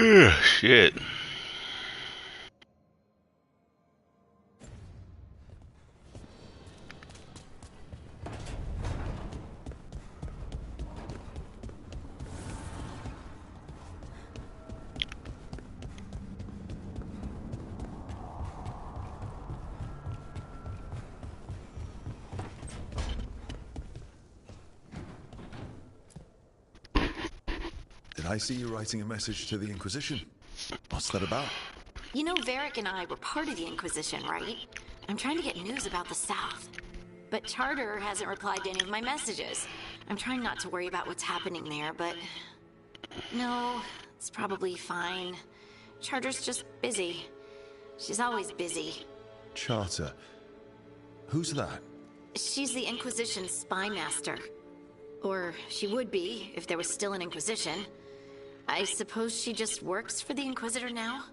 Shit. Did I see you writing a message to the Inquisition? What's that about? You know, Varric and I were part of the Inquisition, right? I'm trying to get news about the South. But Charter hasn't replied to any of my messages. I'm trying not to worry about what's happening there, but... No, it's probably fine. Charter's just busy. She's always busy. Charter. Who's that? She's the Inquisition's spy master. Or she would be, if there was still an Inquisition. I suppose she just works for the Inquisitor now?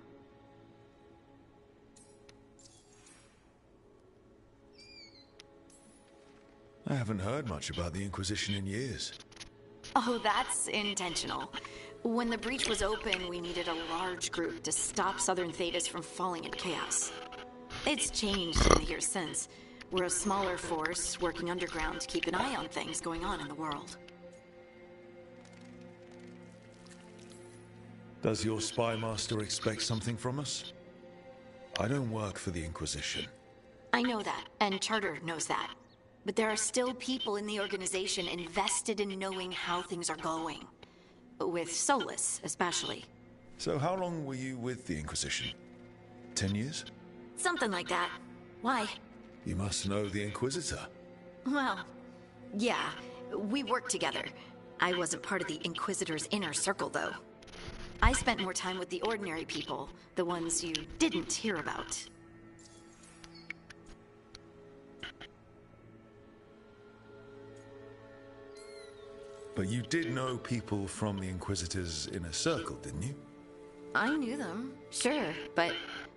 I haven't heard much about the Inquisition in years. Oh, that's intentional. When the breach was open, we needed a large group to stop Southern Thedas from falling into chaos. It's changed in the years since. We're a smaller force working underground to keep an eye on things going on in the world. Does your spy master expect something from us? I don't work for the Inquisition. I know that, and Charter knows that. But there are still people in the organization invested in knowing how things are going. With Solus, especially. So how long were you with the Inquisition? 10 years? Something like that. Why? You must know the Inquisitor. Well, yeah, we worked together. I wasn't part of the Inquisitor's inner circle, though. I spent more time with the ordinary people, the ones you didn't hear about. But you did know people from the Inquisitor's inner circle, didn't you? I knew them, sure, but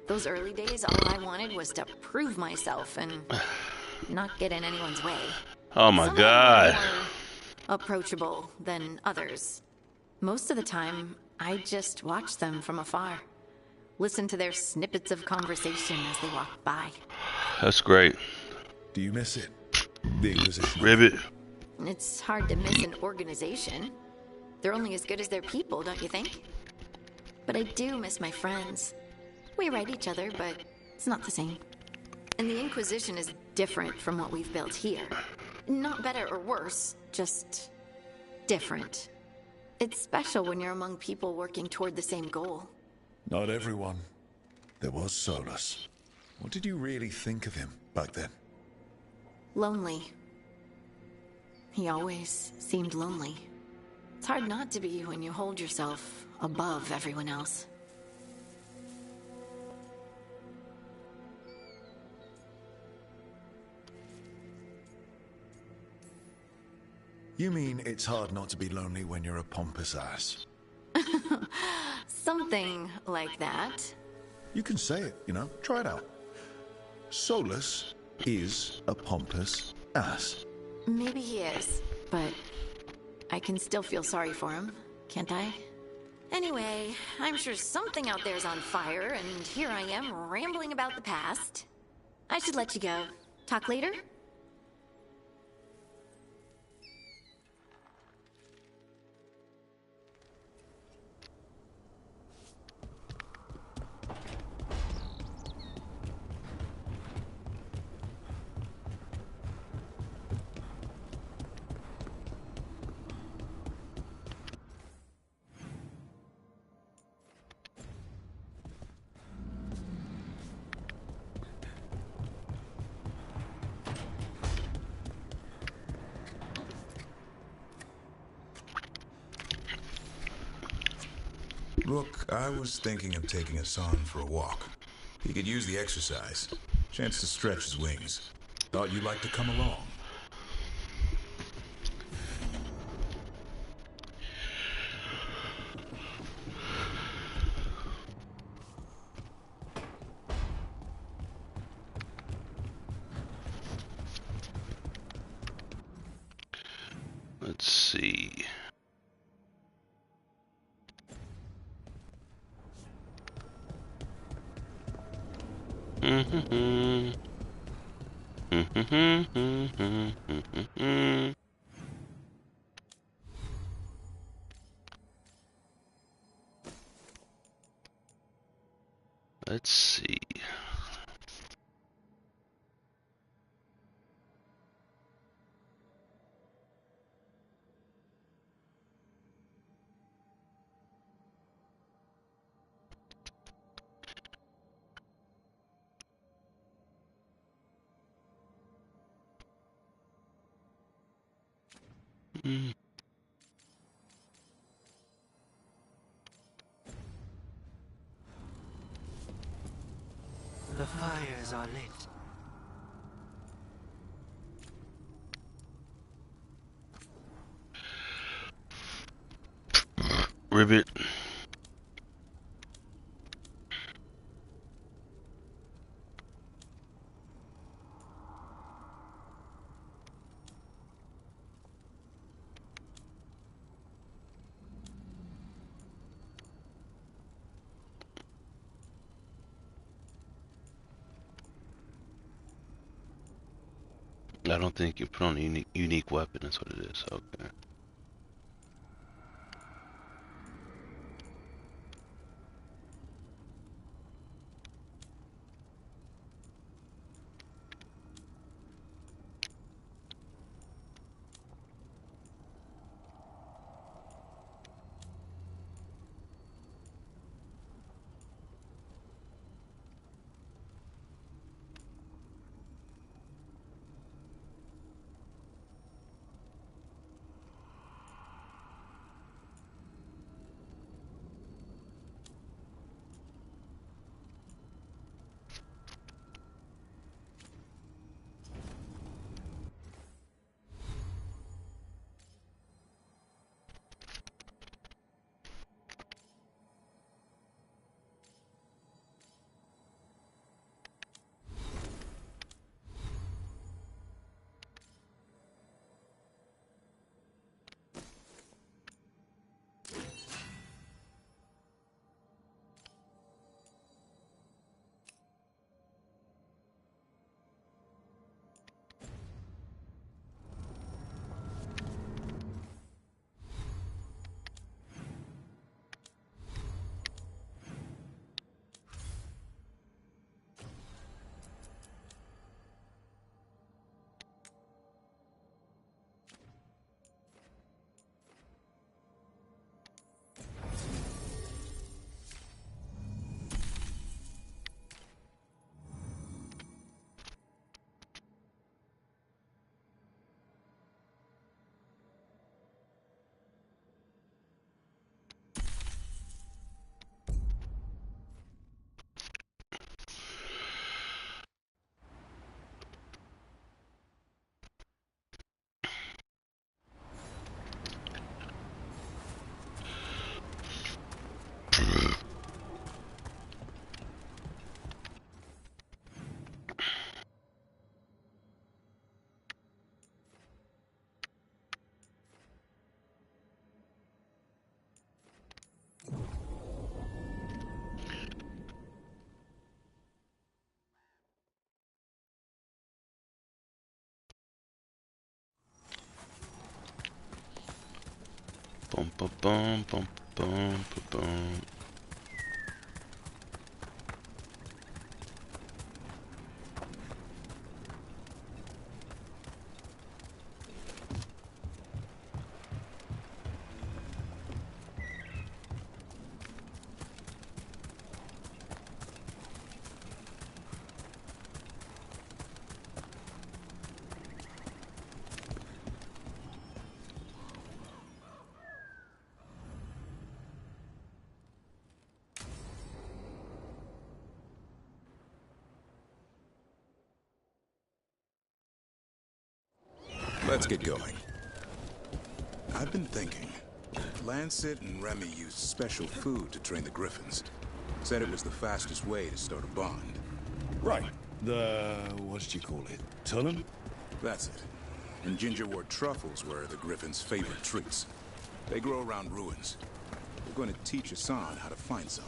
those early days, all I wanted was to prove myself and not get in anyone's way. Oh my Some God. were more approachable than others. Most of the time, I just watched them from afar. Listened to their snippets of conversation as they walked by. That's great. Do you miss it? The Inquisition? Ribbit. It's hard to miss an organization. They're only as good as their people, don't you think? But I do miss my friends. We write each other, but it's not the same. And the Inquisition is different from what we've built here. Not better or worse, just different. It's special when you're among people working toward the same goal. Not everyone. There was Solus. What did you really think of him back then? Lonely. He always seemed lonely. It's hard not to be when you hold yourself above everyone else. You mean it's hard not to be lonely when you're a pompous ass? Something like that. You can say it, you know. Try it out. Solus is a pompous ass. Maybe he is, but I can still feel sorry for him, can't I? Anyway, I'm sure something out there's on fire, and here I am rambling about the past. I should let you go. Talk later? Look, I was thinking of taking Hassan for a walk. He could use the exercise. Chance to stretch his wings. Thought you'd like to come along. Let's see. Let's see. The fires are lit. Ribbit. I don't think you put on a unique weapon. That's what it is. Okay. Bum bum bum bum bum bum. Let's get going. I've been thinking. Lancet and Remy used special food to train the griffins. Said it was the fastest way to start a bond. Right. The... what did you call it? Tunnel? That's it. And gingerwort truffles were the griffins' favorite treats. They grow around ruins. We're going to teach Hassan how to find some.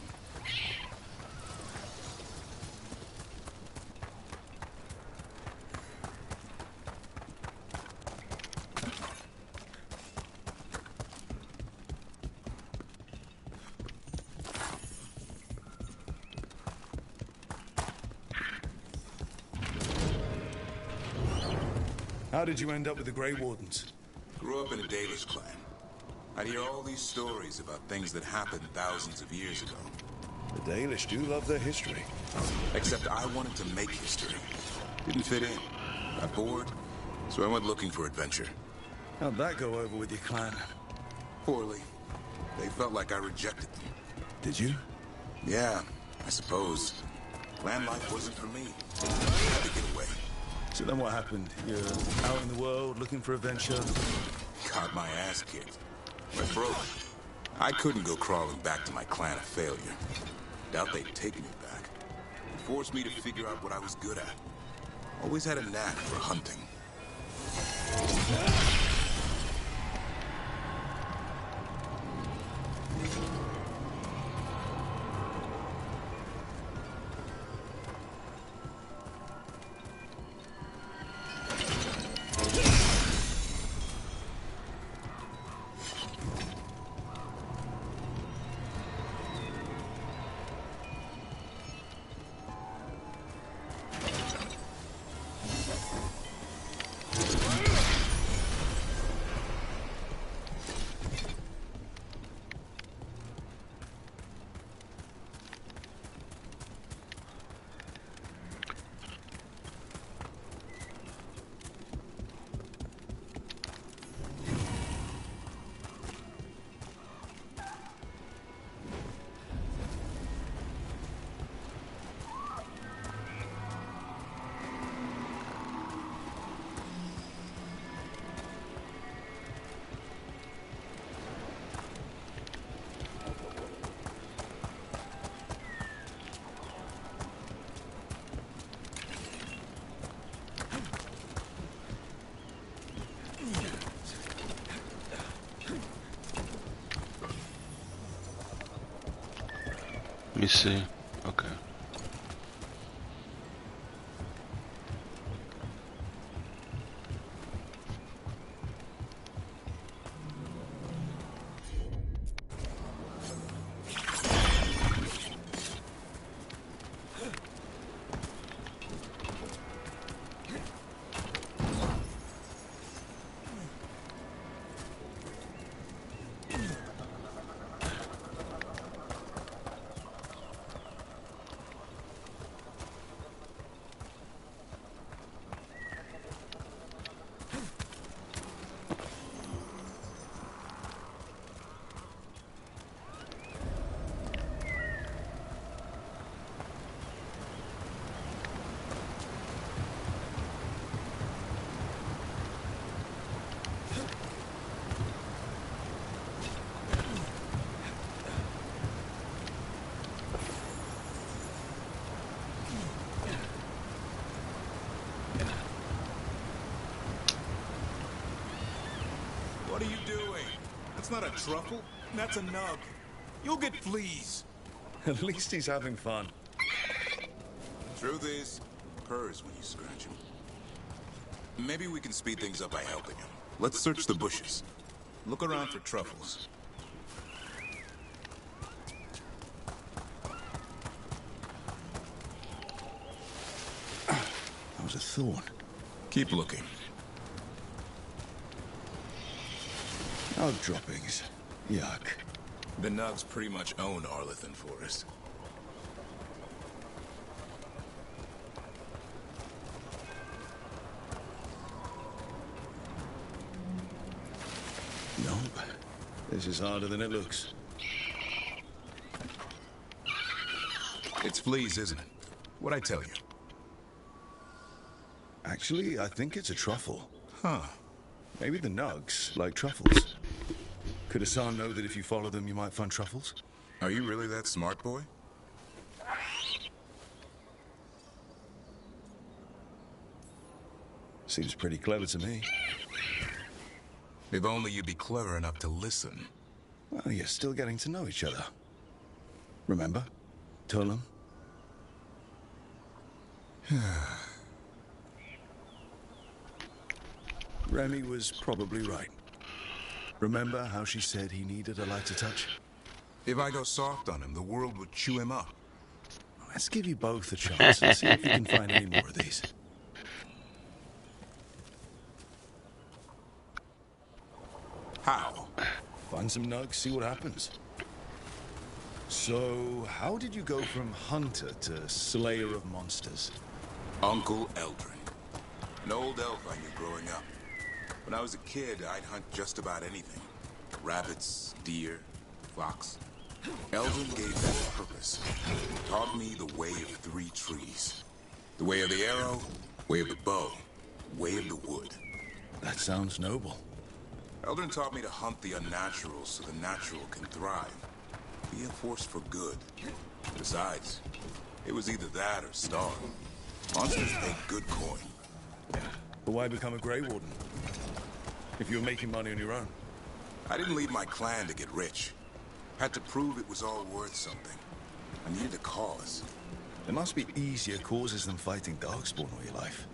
How did you end up with the Grey Wardens? Grew up in a Dalish clan. I'd hear all these stories about things that happened thousands of years ago. The Dalish do love their history. Except I wanted to make history. Didn't fit in. Got bored, so I went looking for adventure. How'd that go over with your clan? Poorly. They felt like I rejected them. Did you? Yeah, I suppose. Clan life wasn't for me. I had to get away. So then what happened? You're out in the world looking for adventure? Got my ass kicked. Went broke. I couldn't go crawling back to my clan a failure. Doubt they'd take me back. Forced me to figure out what I was good at. Always had a knack for hunting. Let me see. Okay. What are you doing? That's not a truffle. That's a nug. You'll get fleas. At least he's having fun. Truth is, purrs when you scratch him. Maybe we can speed things up by helping him. Let's search the bushes. Look around for truffles. That was a thorn. Keep looking. Oh, droppings. Yuck. The Nugs pretty much own Arlethan Forest. Nope. This is harder than it looks. It's fleas, isn't it? What'd I tell you? Actually, I think it's a truffle. Huh. Maybe the Nugs like truffles. Could Hassan know that if you follow them, you might find truffles? Are you really that smart, boy? Seems pretty clever to me. If only you'd be clever enough to listen. Well, you're still getting to know each other. Remember? Tolan? Remy was probably right. Remember how she said he needed a lighter touch? If I go soft on him, the world would chew him up. Let's give you both a chance and see if you can find any more of these. How? Find some nugs, see what happens. So, how did you go from hunter to slayer of monsters? Uncle Eldrin. An old elf I knew growing up. When I was a kid, I'd hunt just about anything. Rabbits, deer, fox. Eldrin gave that purpose. Taught me the way of 3 trees. The way of the arrow, way of the bow, way of the wood. That sounds noble. Eldrin taught me to hunt the unnatural so the natural can thrive. Be a force for good. Besides, it was either that or starve. Monsters paid good coin. But why become a Grey Warden? If you were making money on your own. I didn't leave my clan to get rich. Had to prove it was all worth something. I needed a cause. There must be easier causes than fighting Darkspawn all your life.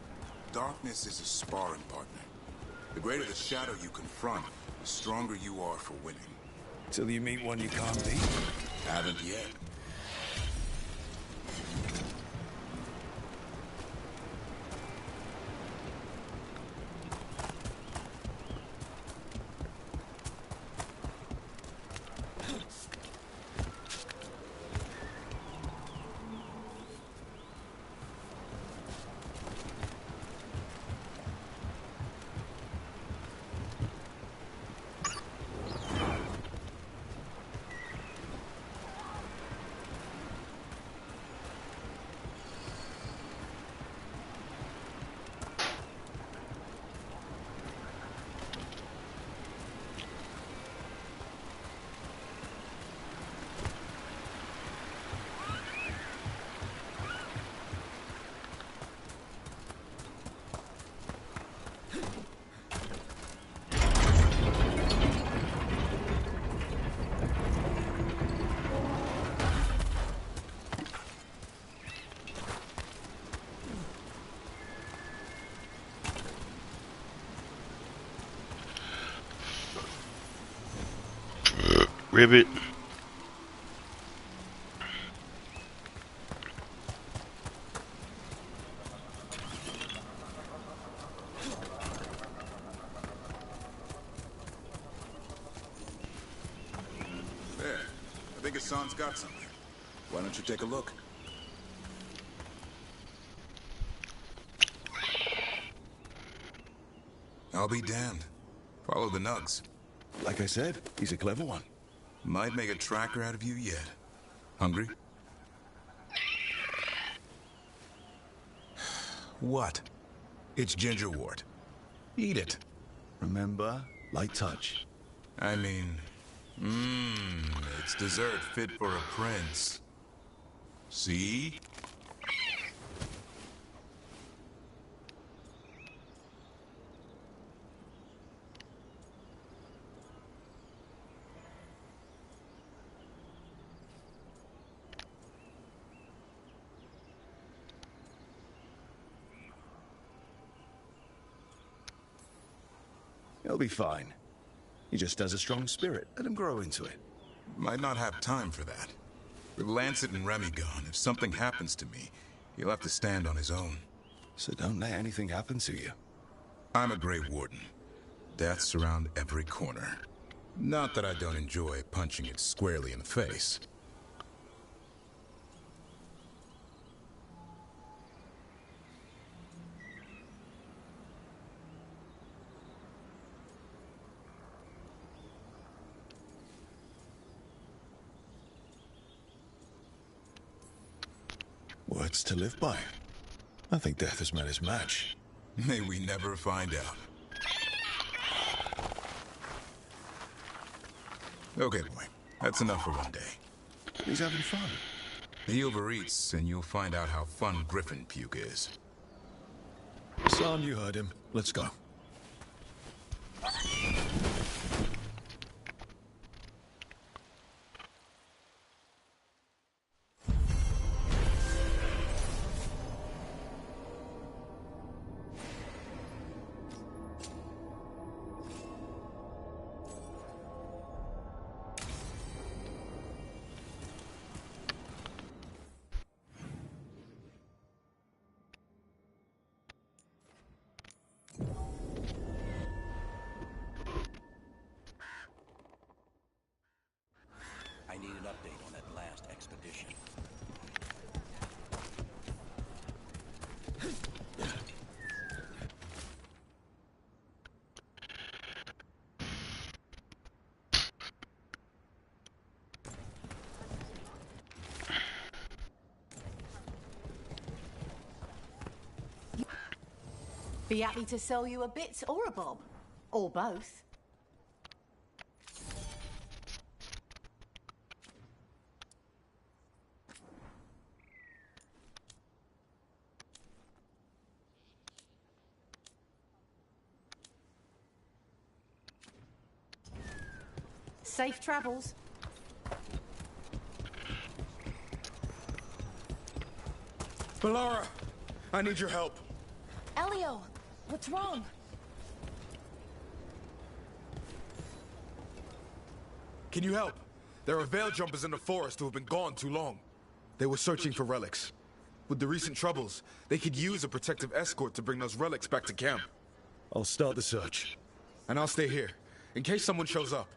Darkness is a sparring partner. The greater the shadow you confront, the stronger you are for winning. Till you meet one you can't beat. Haven't yet. Ribbit. There. I think Hassan's got something. Why don't you take a look? I'll be damned. Follow the nugs. Like I said, he's a clever one. Might make a tracker out of you yet. Hungry? What? It's gingerwort. Eat it. Remember, light touch. I mean, it's dessert fit for a prince. See? He'll be fine. He just has a strong spirit. Let him grow into it. Might not have time for that. With Lancet and Remy gone, if something happens to me, he'll have to stand on his own. So don't let anything happen to you. I'm a Grey Warden. Death's around every corner. Not that I don't enjoy punching it squarely in the face. Words to live by. I think death has met his match. May we never find out. Okay, boy. That's enough for one day. He's having fun. He overeats, and you'll find out how fun Griffin puke is. Son, you heard him. Let's go. Be happy to sell you a bit or a bob. Or both. Safe travels. Melara, I need your help. Elio, what's wrong? Can you help? There are veil jumpers in the forest who have been gone too long. They were searching for relics. With the recent troubles, they could use a protective escort to bring those relics back to camp. I'll start the search. And I'll stay here, in case someone shows up.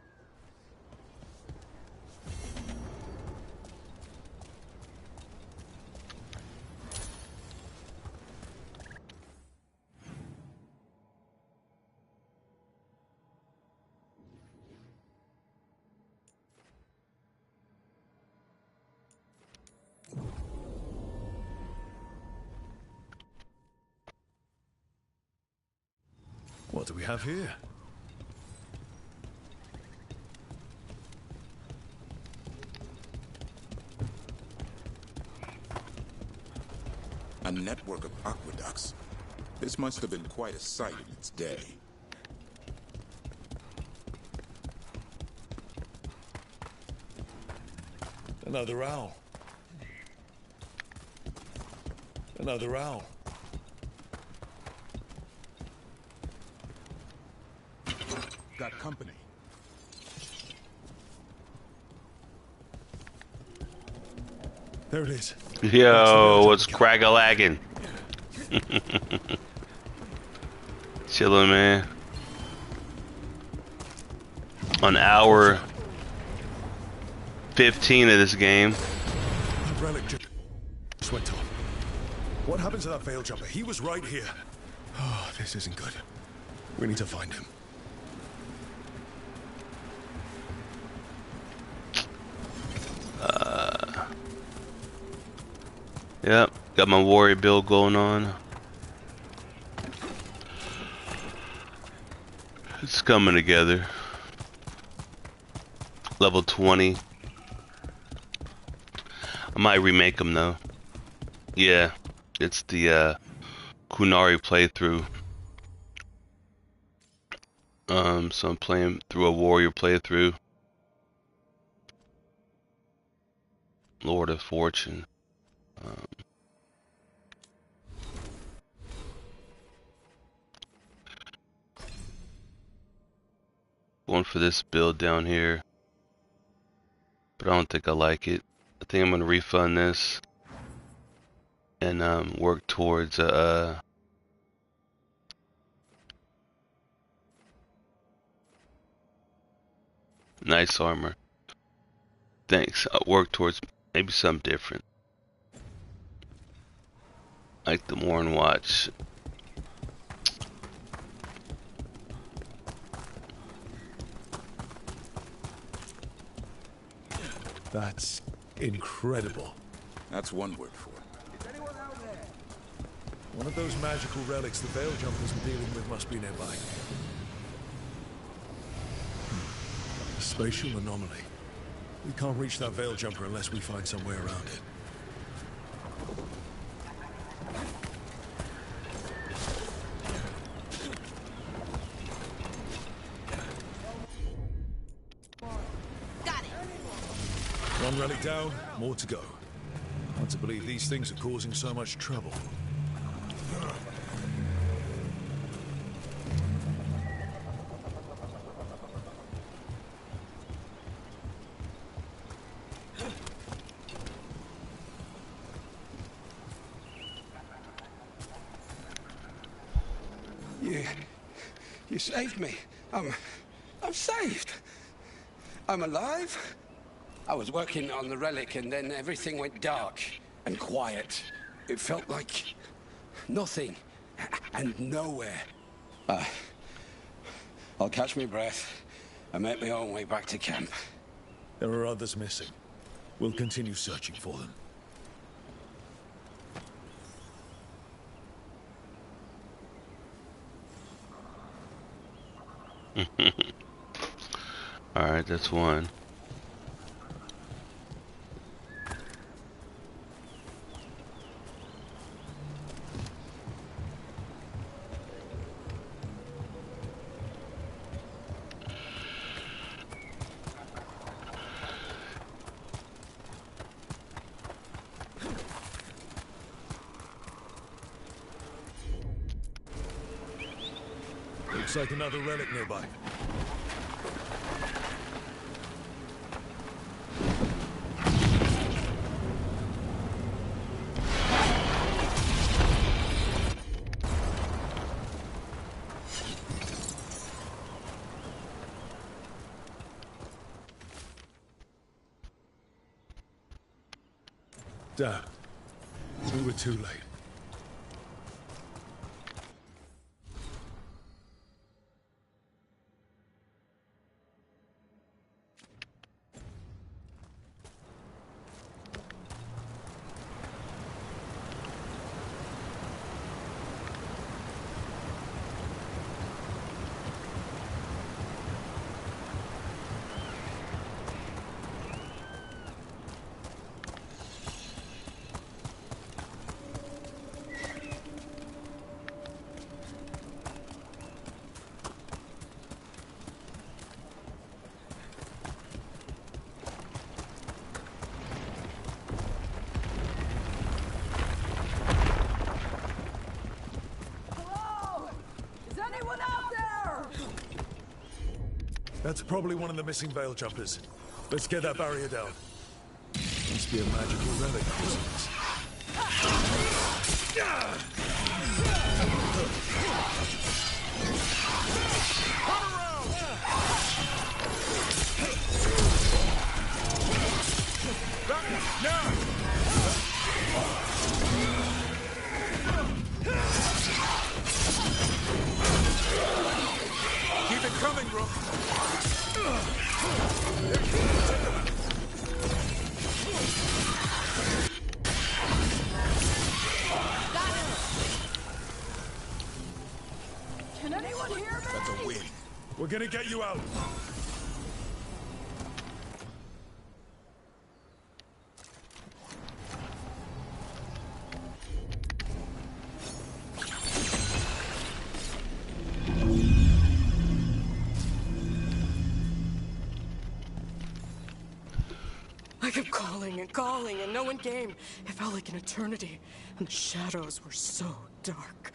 What do we have here? A network of aqueducts. This must have been quite a sight in its day. Another owl. Another owl. Got company. There it is. Yo, what's crag-a-lagging? Chillin', man. On hour 15 of this game. That relic just went off. What happened to that veil jumper? He was right here. Oh, this isn't good. We need to find him. Yep, got my warrior build going on. It's coming together. Level 20. I might remake them though. Yeah, it's the Kunari playthrough. So I'm playing through a warrior playthrough. Lord of Fortune. Going for this build down here, but I don't think I like it. I think I'm gonna refund this and work towards nice armor. Thanks. I'll work towards maybe something different, like the Warren Watch. That's incredible. That's one word for it. One of those magical relics the veil jumpers were dealing with must be nearby. A spatial anomaly. We can't reach that veil jumper unless we find some way around it. One relic down, more to go. Hard to believe these things are causing so much trouble. You saved me. I'm saved. I'm alive. I was working on the relic and then everything went dark and quiet. It felt like nothing and nowhere. I'll catch my breath and make my own way back to camp. There are others missing. We'll continue searching for them. Alright, that's one. Looks like another relic nearby. Damn. We were too late. That's probably one of the missing veil jumpers. Let's get that barrier down. Must be a magical relic causing this. Keep it coming, Rook. Can anyone hear me? That's a win. We're gonna get you out. I kept calling and calling, and no one came. It felt like an eternity, and the shadows were so dark.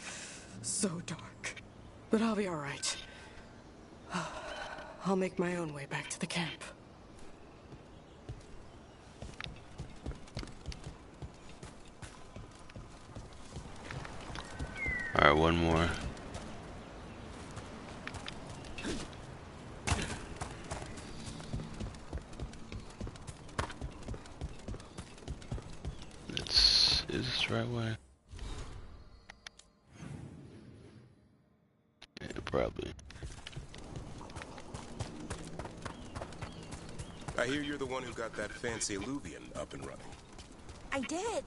So dark. But I'll be all right. I'll make my own way back to the camp. Alright, one more. Is this the right way? Yeah, probably. I hear you're the one who got that fancy Illuvian up and running. I did.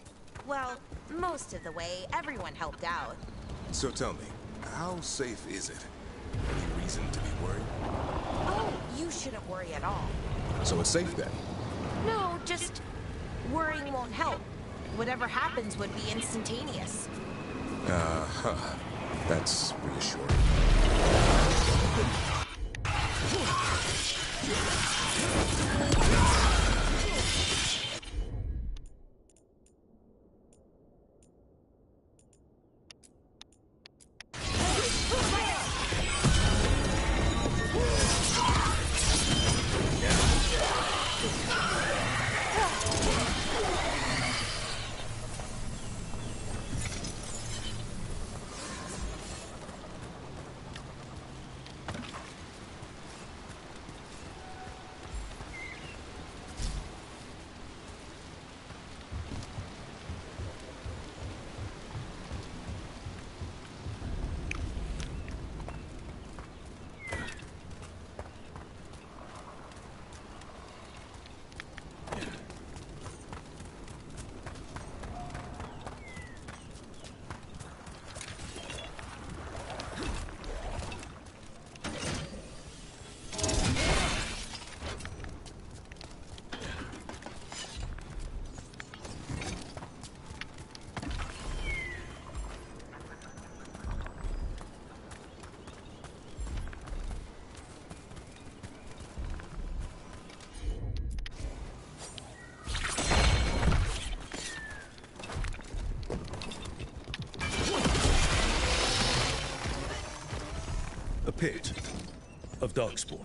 Well, most of the way. Everyone helped out. So tell me, how safe is it? Any reason to be worried? Oh, you shouldn't worry at all. So it's safe then? No, just worrying won't help. Whatever happens would be instantaneous. Uh-huh. That's reassuring. A pit of darkspawn.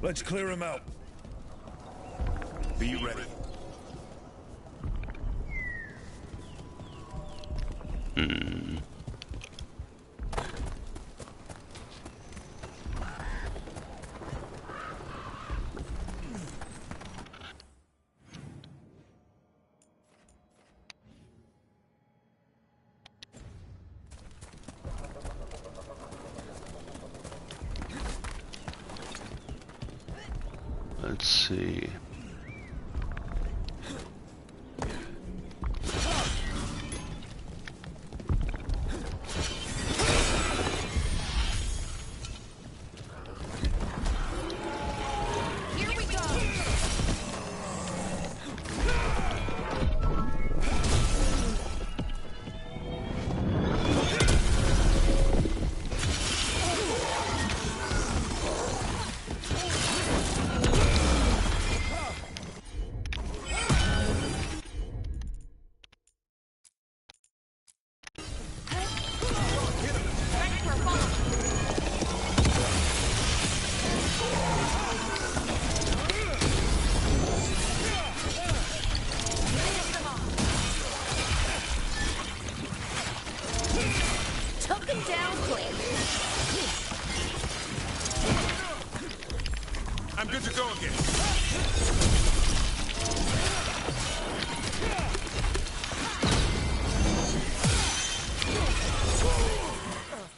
Let's clear him out. Be ready. Let's see. Here we go. Took him down quick. I'm good to go again.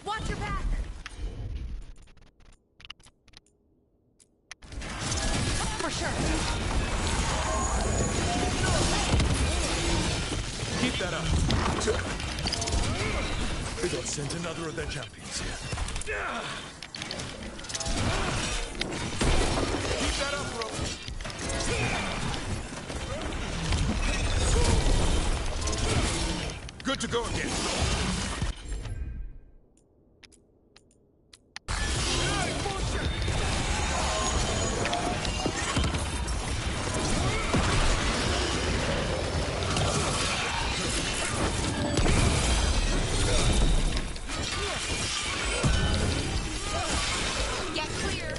Watch your back. For sure. Keep that up. They got sent another of their champions here. Keep that up, bro. Good to go again. Get clear.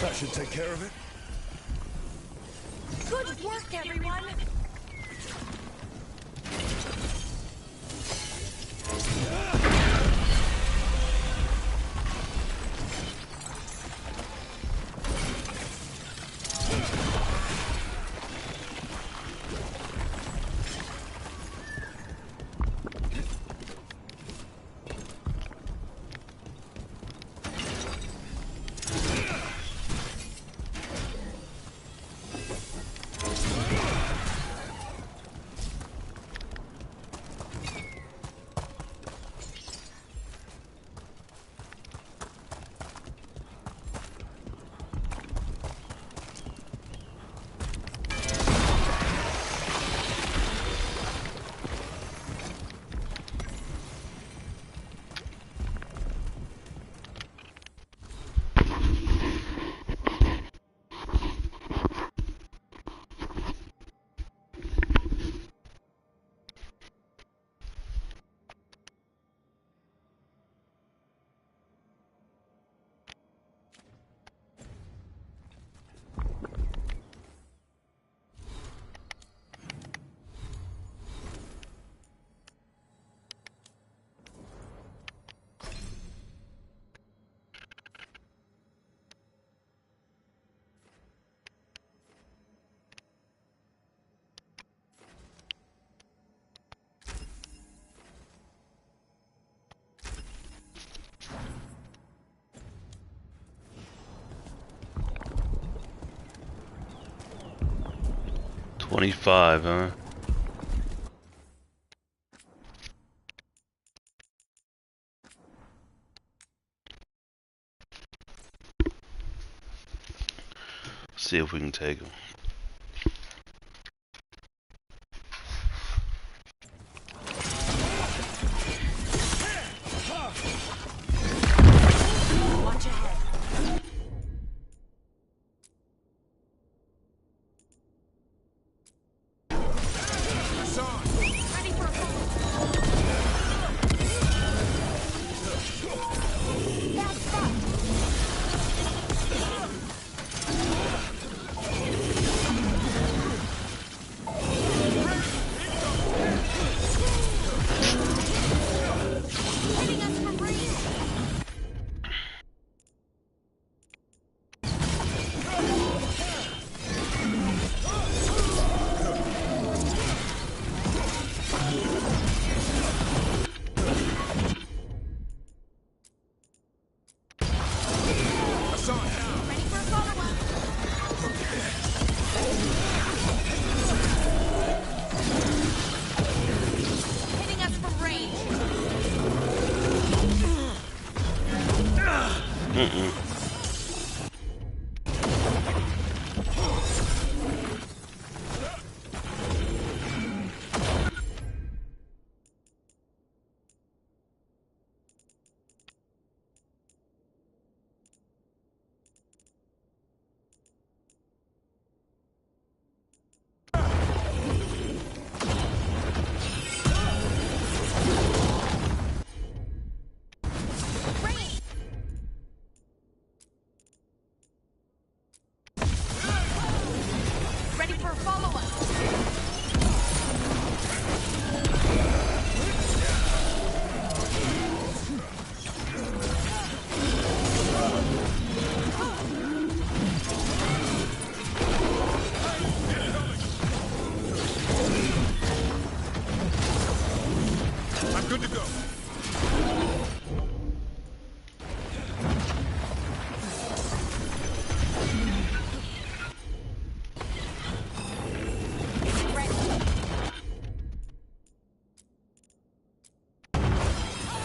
That should take care of it. Good work, everyone. $25, huh? See if we can take them. Watch ahead. Hassan, now! Ready for a follow-up. Hitting us from range. Ready for a follow-up. I'm good to go.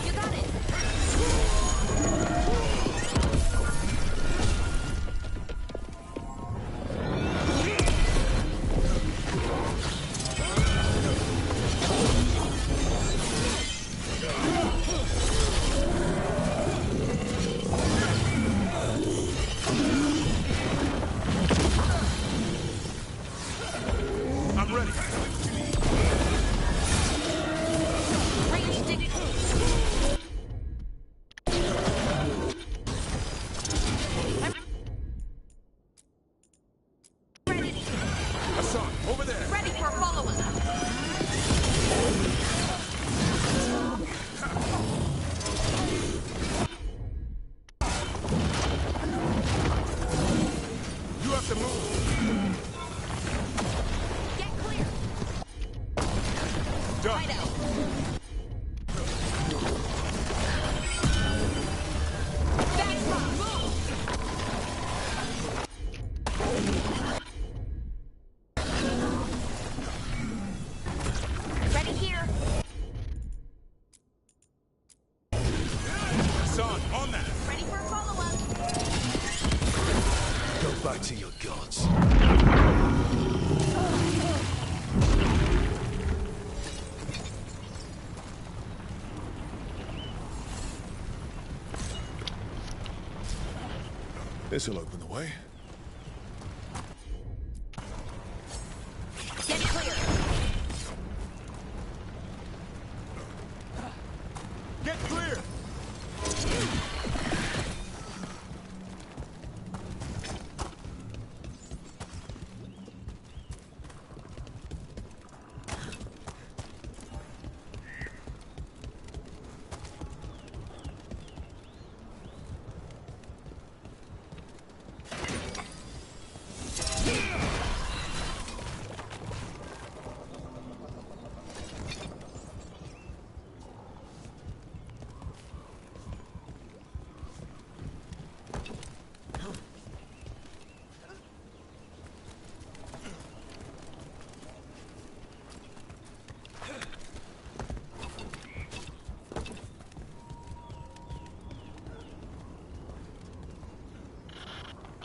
You got it. I'm ready. Range dig. I'm ready. Hassan, over there. Ready for a follow-up. You have to move. Get clear. Done. Right out. Backdrop, move. Ready here. Hassan, on that. Ready for a follow-up. Go back to your gods. This'll open the way. Get clear. Get clear.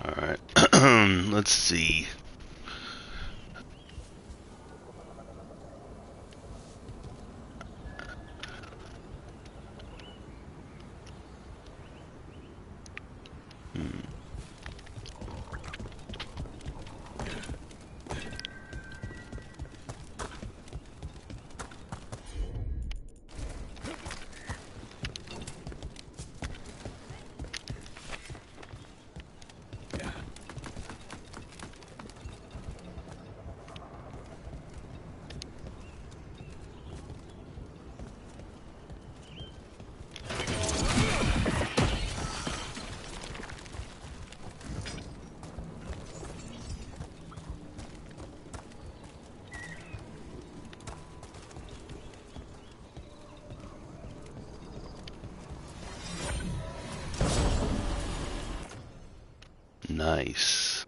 Alright. Let's see. Nice.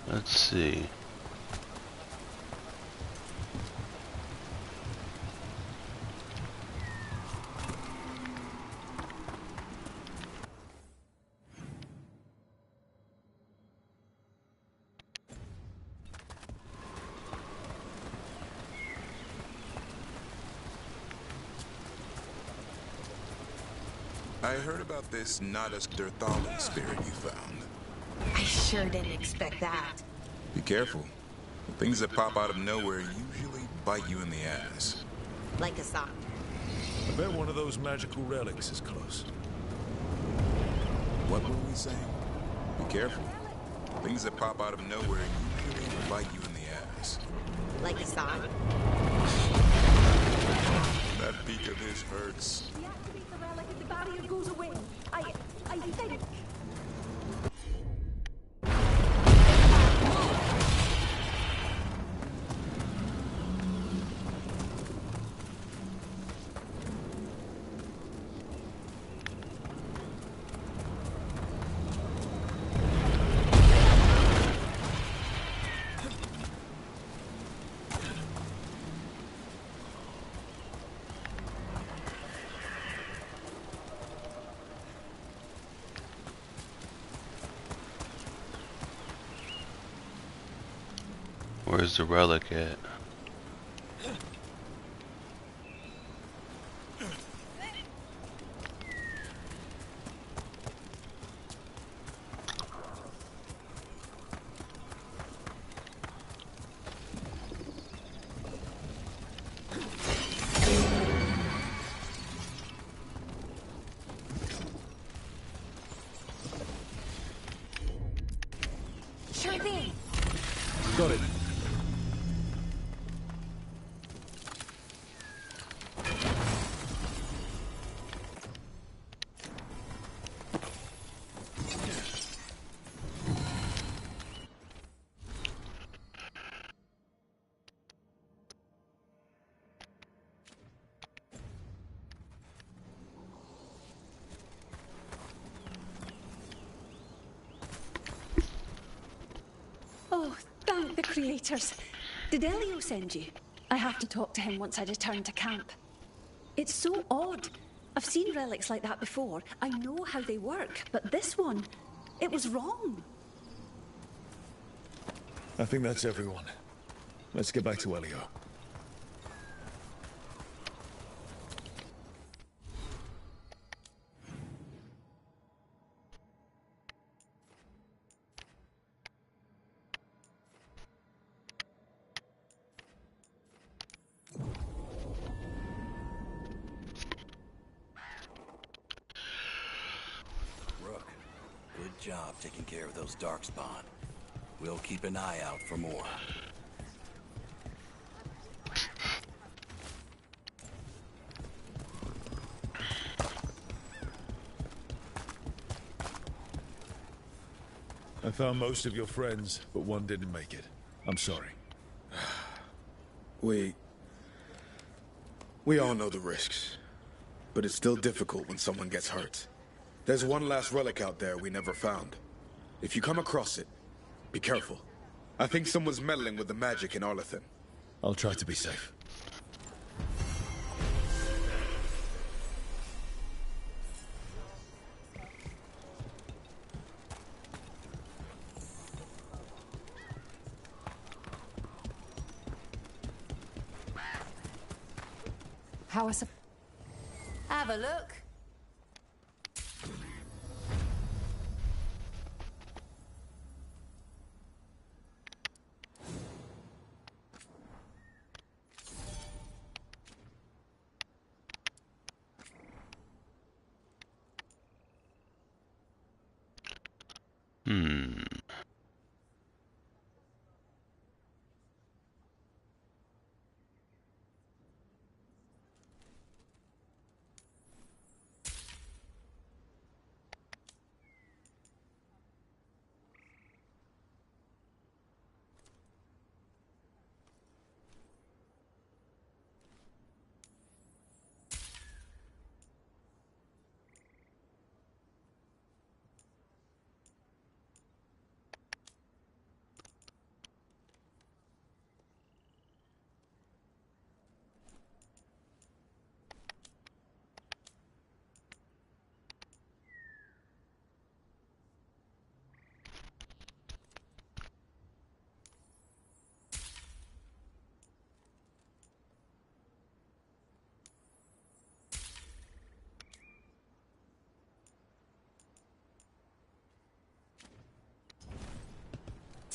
Let's see. I heard about this Nadas Derthalan spirit you found. I sure didn't expect that. Be careful. The things that pop out of nowhere usually bite you in the ass. Like a sock. I bet one of those magical relics is close. What were we saying? Be careful. Things that pop out of nowhere usually bite you in the ass. Like a sock. That beak of his hurts. Deactivate the relic and the barrier goes away. I think. Where's the relic at? Sure thing. Got it. Oh, thank the creators. Did Elio send you? I have to talk to him once I return to camp. It's so odd. I've seen relics like that before. I know how they work, but this one, it was wrong. I think that's everyone. Let's get back to Elio. Rook, good job taking care of those darkspawn. We'll keep an eye out for more. I found most of your friends, but one didn't make it. I'm sorry. We all know the risks, but it's still difficult when someone gets hurt. There's one last relic out there we never found. If you come across it, be careful. I think someone's meddling with the magic in Arlethan. I'll try to be safe. How is it? Have a look. Hmm.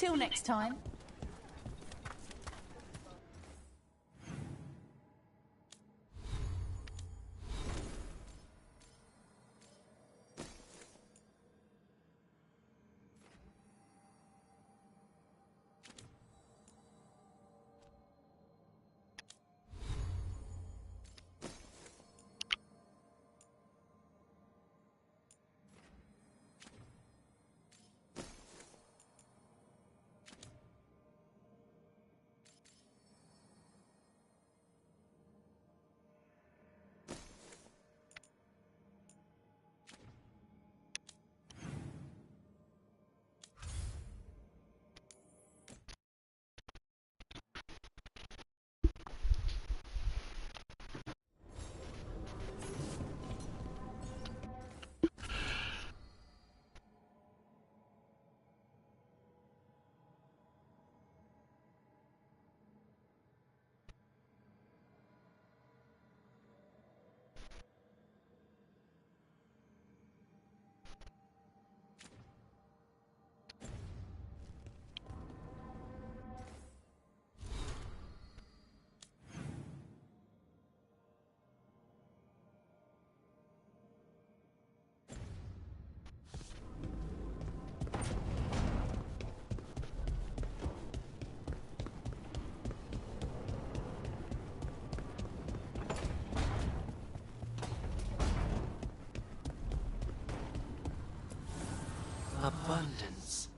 Till next time. Abundance.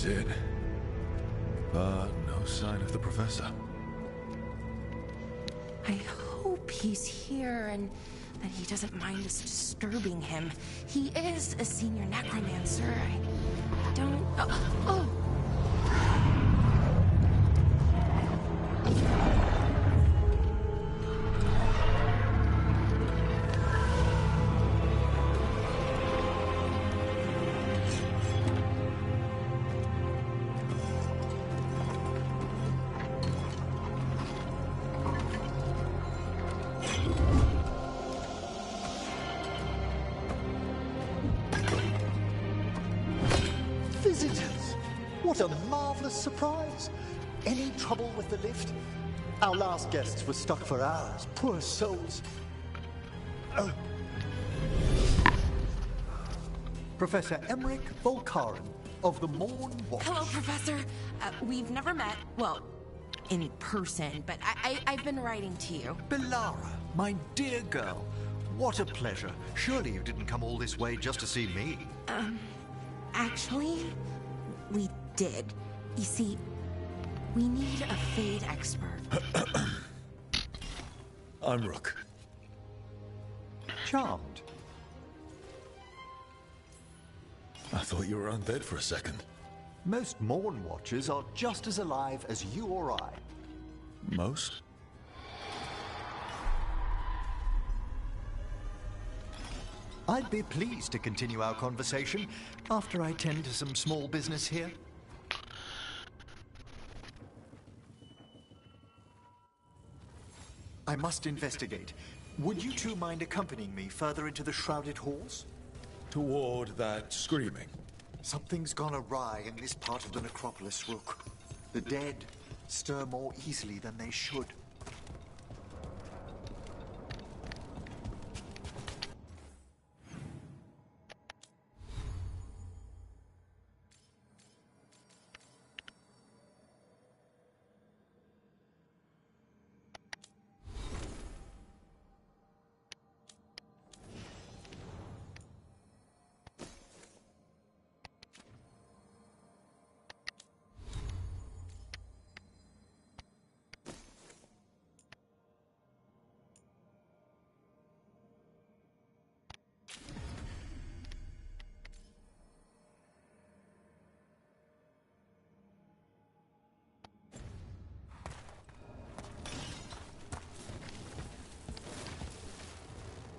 is it. But no sign of the professor. I hope he's here and that he doesn't mind us disturbing him. He is a senior necromancer. I don't... Oh! Visitors! What a marvelous surprise! Any trouble with the lift? Our last guests were stuck for hours. Poor souls. Oh. Professor Emmerich Volkaren of the Morn Watch. Hello, Professor. We've never met. Well, in person, but I've been writing to you. Belara, my dear girl. What a pleasure. Surely you didn't come all this way just to see me. Actually, we did. You see, we need a Fade expert. I'm Rook. Charmed. I thought you were undead for a second. Most Morn Watchers are just as alive as you or I. Most? I'd be pleased to continue our conversation after I tend to some small business here. I must investigate. Would you two mind accompanying me further into the shrouded halls? Toward that screaming. Something's gone awry in this part of the necropolis, Rook. The dead stir more easily than they should.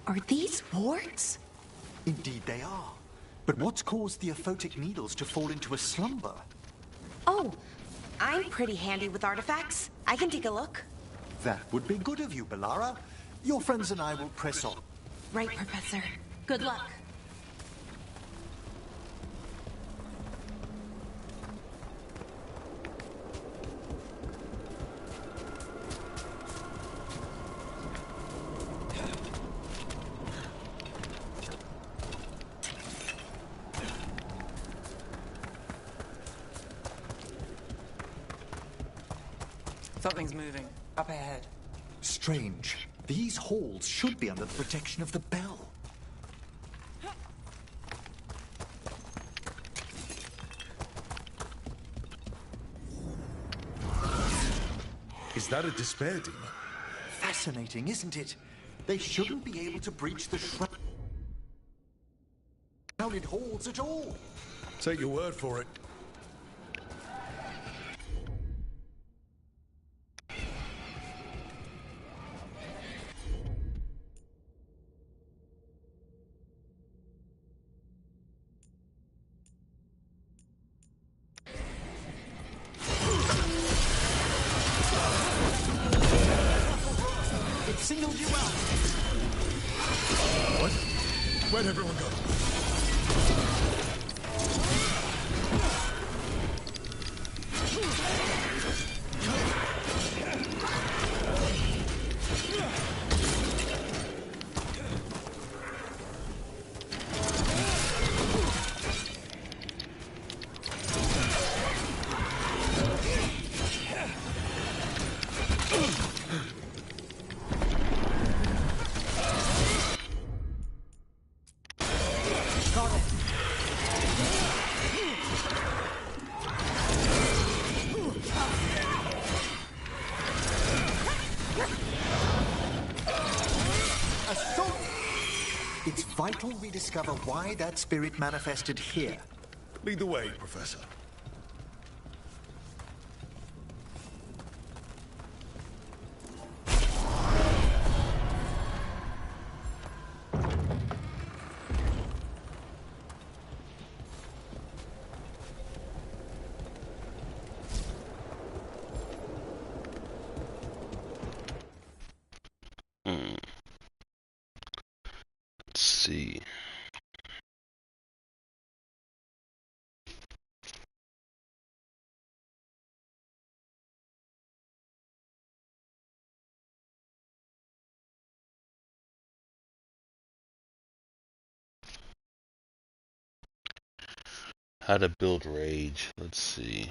Are these wards? Indeed they are. But what's caused the aphotic needles to fall into a slumber? Oh, I'm pretty handy with artifacts. I can take a look. That would be good of you, Belara. Your friends and I will press on. Right, Professor. Good luck. Something's moving. Up ahead. Strange. These halls should be under the protection of the bell. Is that a despair demon? Fascinating, isn't it? They shouldn't be able to breach the shrouded halls at all. Take your word for it. Signaled you out. What? Where'd everyone go? It's vital we discover why that spirit manifested here. Lead the way, Professor. Let's see. How to build rage. Let's see.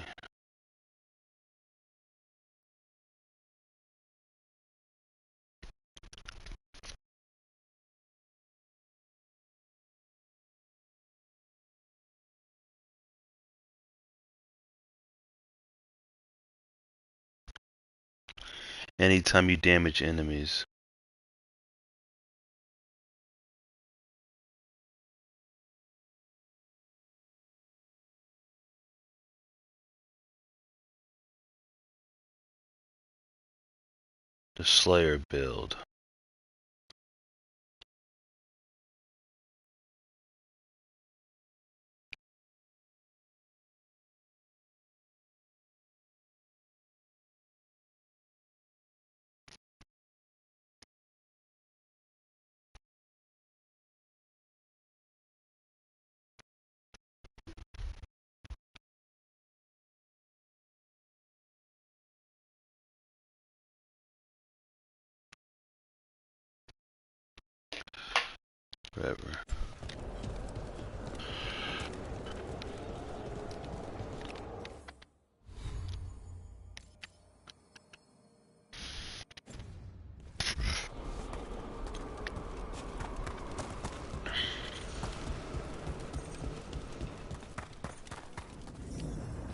Anytime you damage enemies. The Slayer build. Whatever.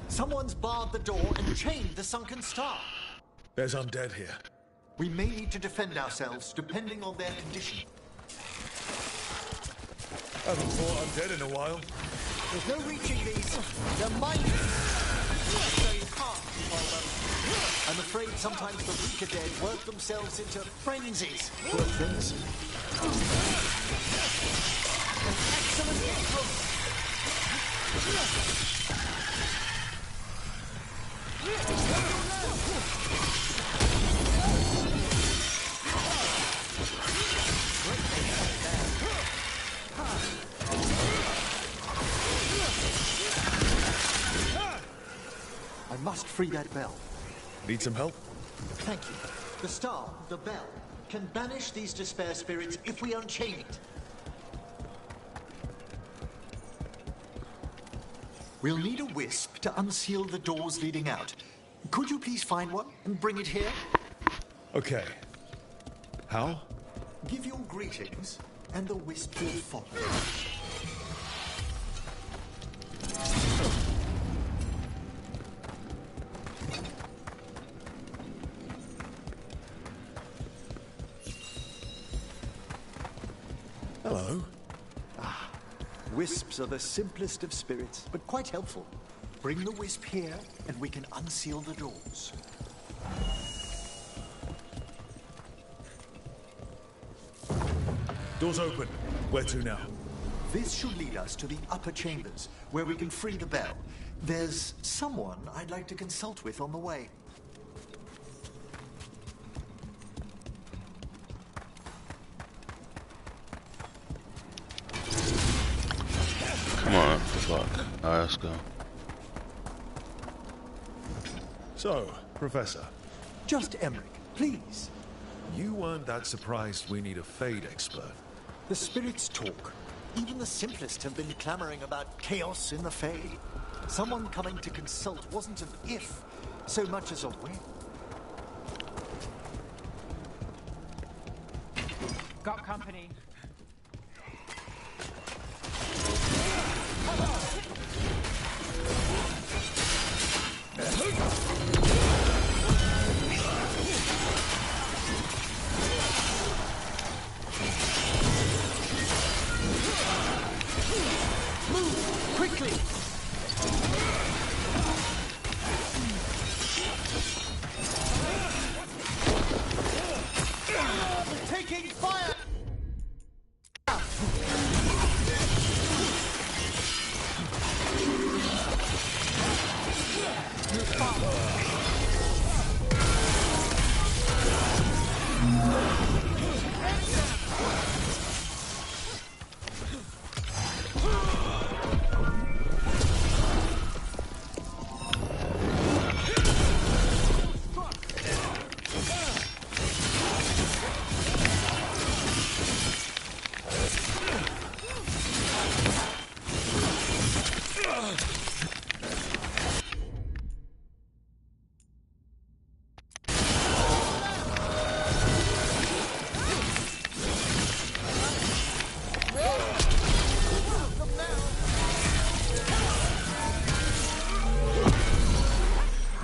Someone's barred the door and chained the sunken star. There's undead here. We may need to defend ourselves depending on their condition. I haven't fought undead in a while. There's no reaching these. They're mindless. So you can't control them. I'm afraid sometimes the weaker dead work themselves into frenzies. Poor things. An excellent intro. I must free that bell. Need some help? Thank you. The star, the bell, can banish these despair spirits if we unchain it. We'll need a wisp to unseal the doors leading out. Could you please find one and bring it here? Okay. How? Give your greetings, and the wisp will follow. Hello. Wisps are the simplest of spirits, but quite helpful. Bring the wisp here, and we can unseal the doors. Doors open. Where to now? This should lead us to the upper chambers, where we can free the bell. There's someone I'd like to consult with on the way. Come on, fuck. Alright, let's go. So, Professor. Just Emmerich, please. You weren't that surprised we need a Fade expert. The spirits talk. Even the simplest have been clamoring about chaos in the Fade. Someone coming to consult wasn't an if, so much as a when. Got company. Taking fire!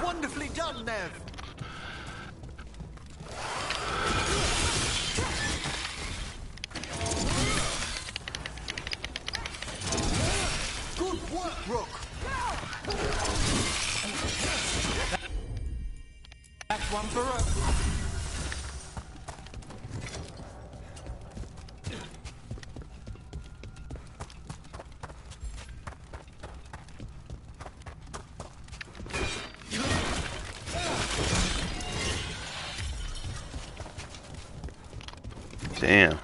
Wonderfully done, Nev. Good work, Rook. That's one for us. Damn.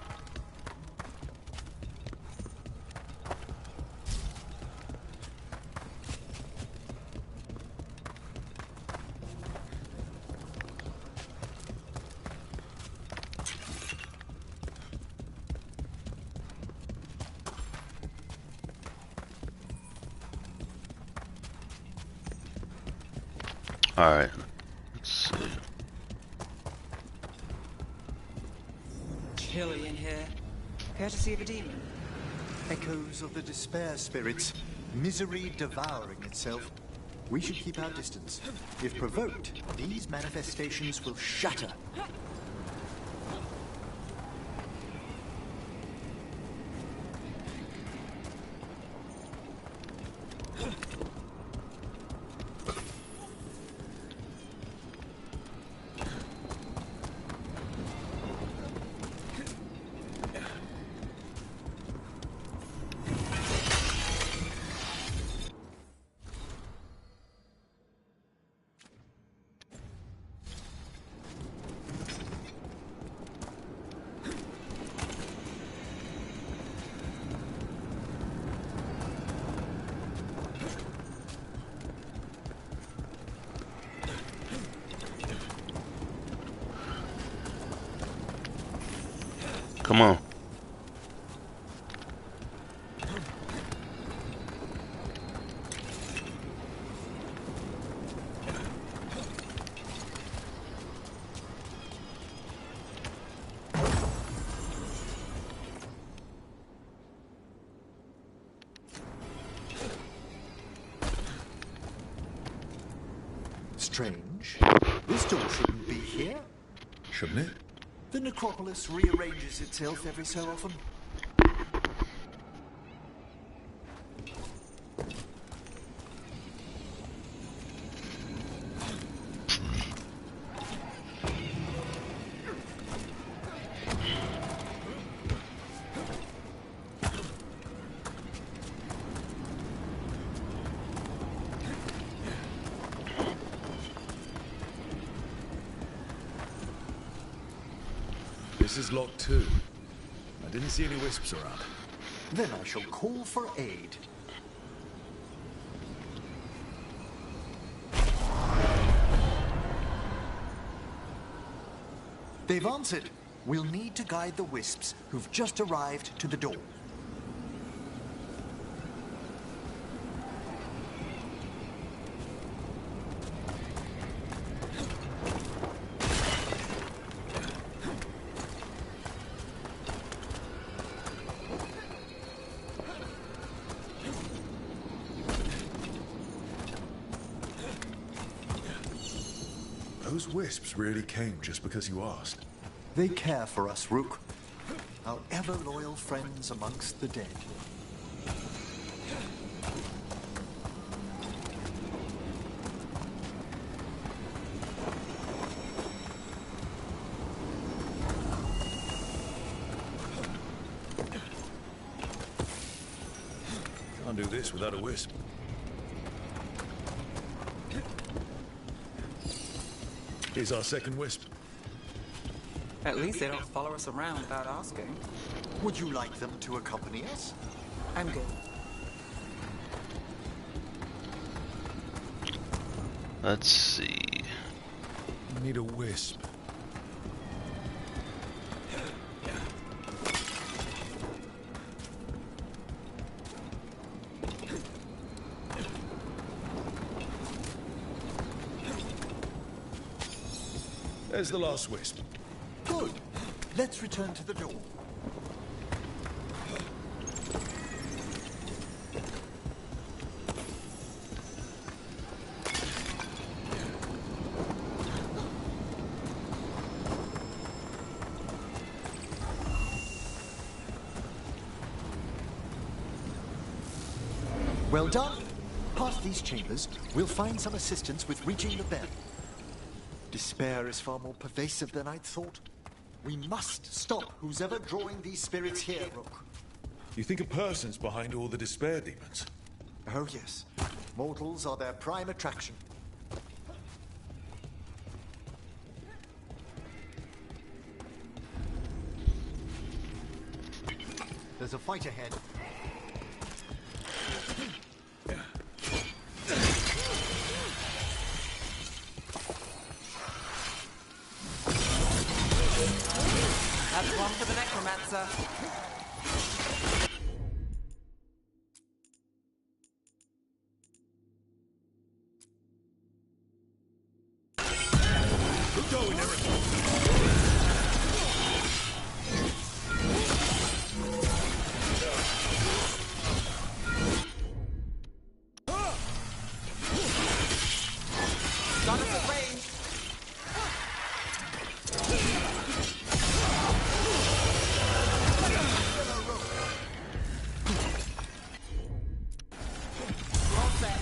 All right. Let's see. Chilly in here. Courtesy of a demon. Echoes of the despair spirits, misery devouring itself. We should keep our distance. If provoked, these manifestations will shatter. Come on. Strange. This door shouldn't be here. Shouldn't it? The necropolis rearranges itself every so often. This is locked too. I didn't see any wisps around. Then I shall call for aid. They've answered. We'll need to guide the wisps who've just arrived to the door. Those wisps really came just because you asked. They care for us, Rook. Our ever-loyal friends amongst the dead. Can't do this without a wisp. Here's our second wisp. At least they don't follow us around without asking. Would you like them to accompany us? I'm good. Let's see. We need a wisp. There's the last wisp. Good. Let's return to the door. Well done. Past these chambers, we'll find some assistance with reaching the bell. Despair is far more pervasive than I'd thought. We must stop who's ever drawing these spirits here, Rook. You think a person's behind all the despair demons? Oh yes. Mortals are their prime attraction. There's a fight ahead. That's one for the necromancer. Keep going, Eric. Got us at range. All set.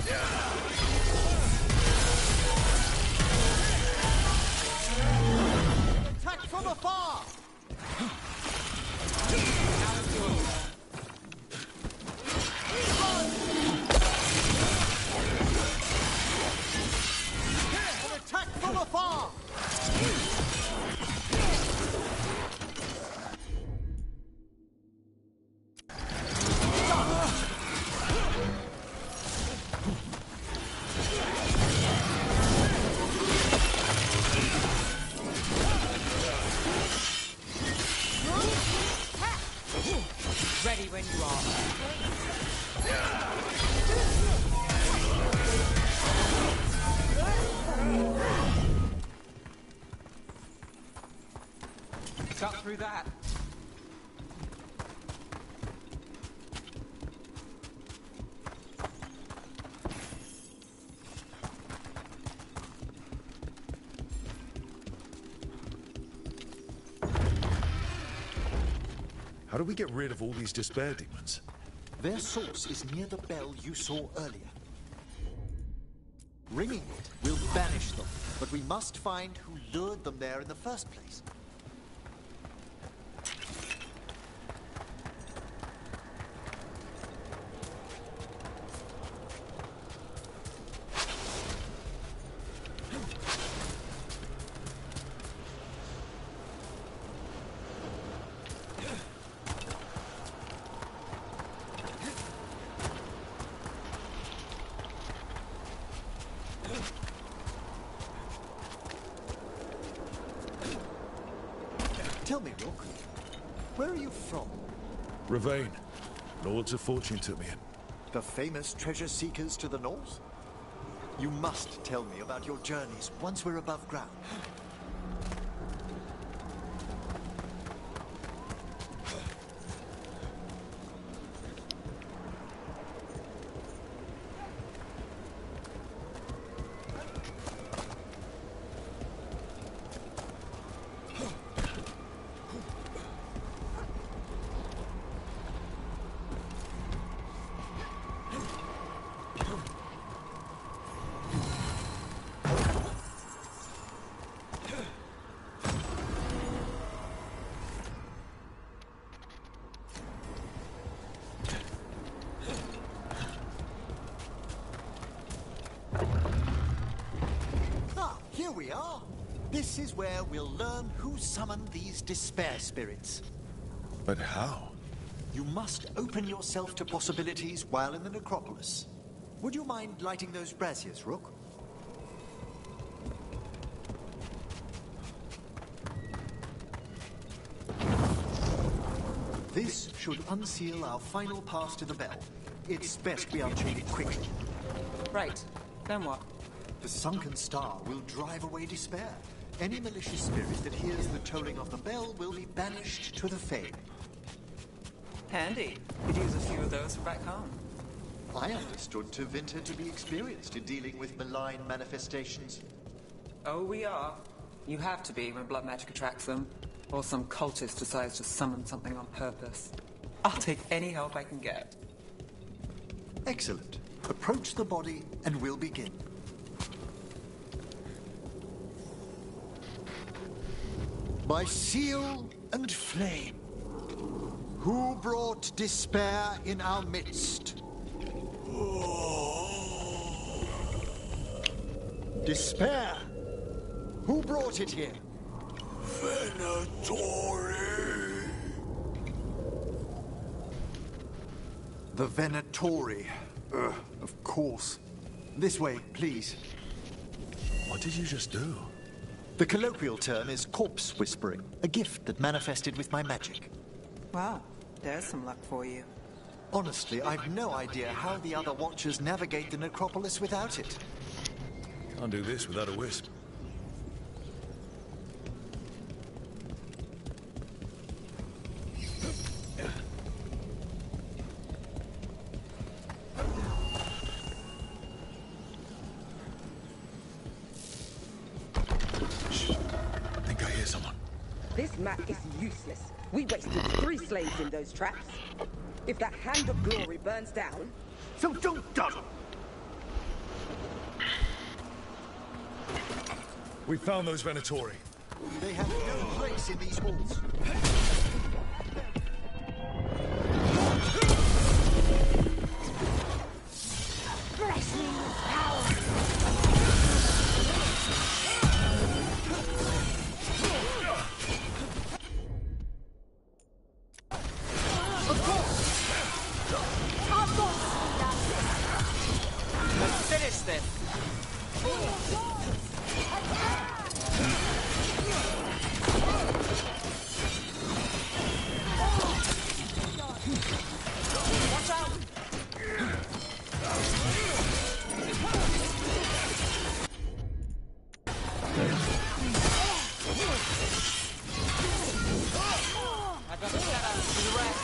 Attack from afar! Now it's yours. An attack from afar! Ready when you are. Got through that. How do we get rid of all these despair demons? Their source is near the bell you saw earlier. Ringing it will banish them, but we must find who lured them there in the first place. Tell me, Rook, where are you from? Ravane. Lords of Fortune took me in. The famous treasure seekers to the north? You must tell me about your journeys once we're above ground. we are. This is where we'll learn who summoned these despair spirits. But how? You must open yourself to possibilities while in the necropolis. Would you mind lighting those braziers, Rook? This should unseal our final pass to the bell. It's best we unchain it quickly. Right. Then what? The sunken star will drive away despair. Any malicious spirit that hears the tolling of the bell will be banished to the Fae. Handy. Could use a few of those for back home. I understood Tevinter to be experienced in dealing with malign manifestations. Oh, we are. You have to be when blood magic attracts them. Or some cultist decides to summon something on purpose. I'll take any help I can get. Excellent. Approach the body and we'll begin. By seal and flame, who brought despair in our midst? Despair! Who brought it here? Venatori! The Venatori. Of course. This way, please. What did you just do? The colloquial term is corpse whispering, a gift that manifested with my magic. Wow, there's some luck for you. Honestly, I've no idea how the other Watchers navigate the necropolis without it. Can't do this without a wisp. This map is useless. We wasted 3 slaves in those traps. If that Hand of Glory burns down... So don't dawdle! We found those Venatori. They have no place in these walls. Bless me with power! Finish this! Watch out! I got the setup to the rest.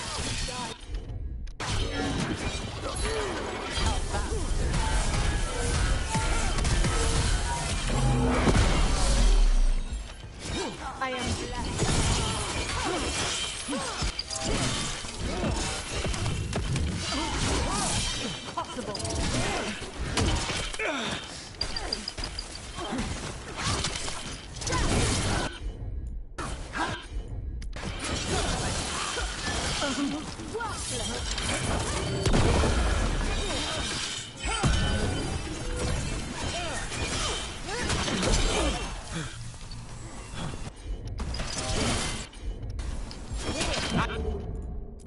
I am blessed. Possible.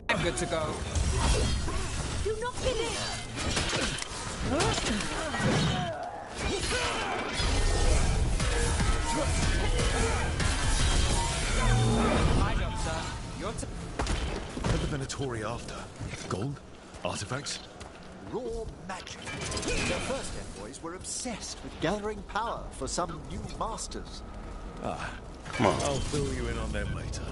I'm good to go. Do not get in! My job, sir. Your turn. What are the Venatori after? Gold? Artifacts? Raw magic. Their first envoys were obsessed with gathering power for some new masters. Ah, Come on. I'll fill you in on them later.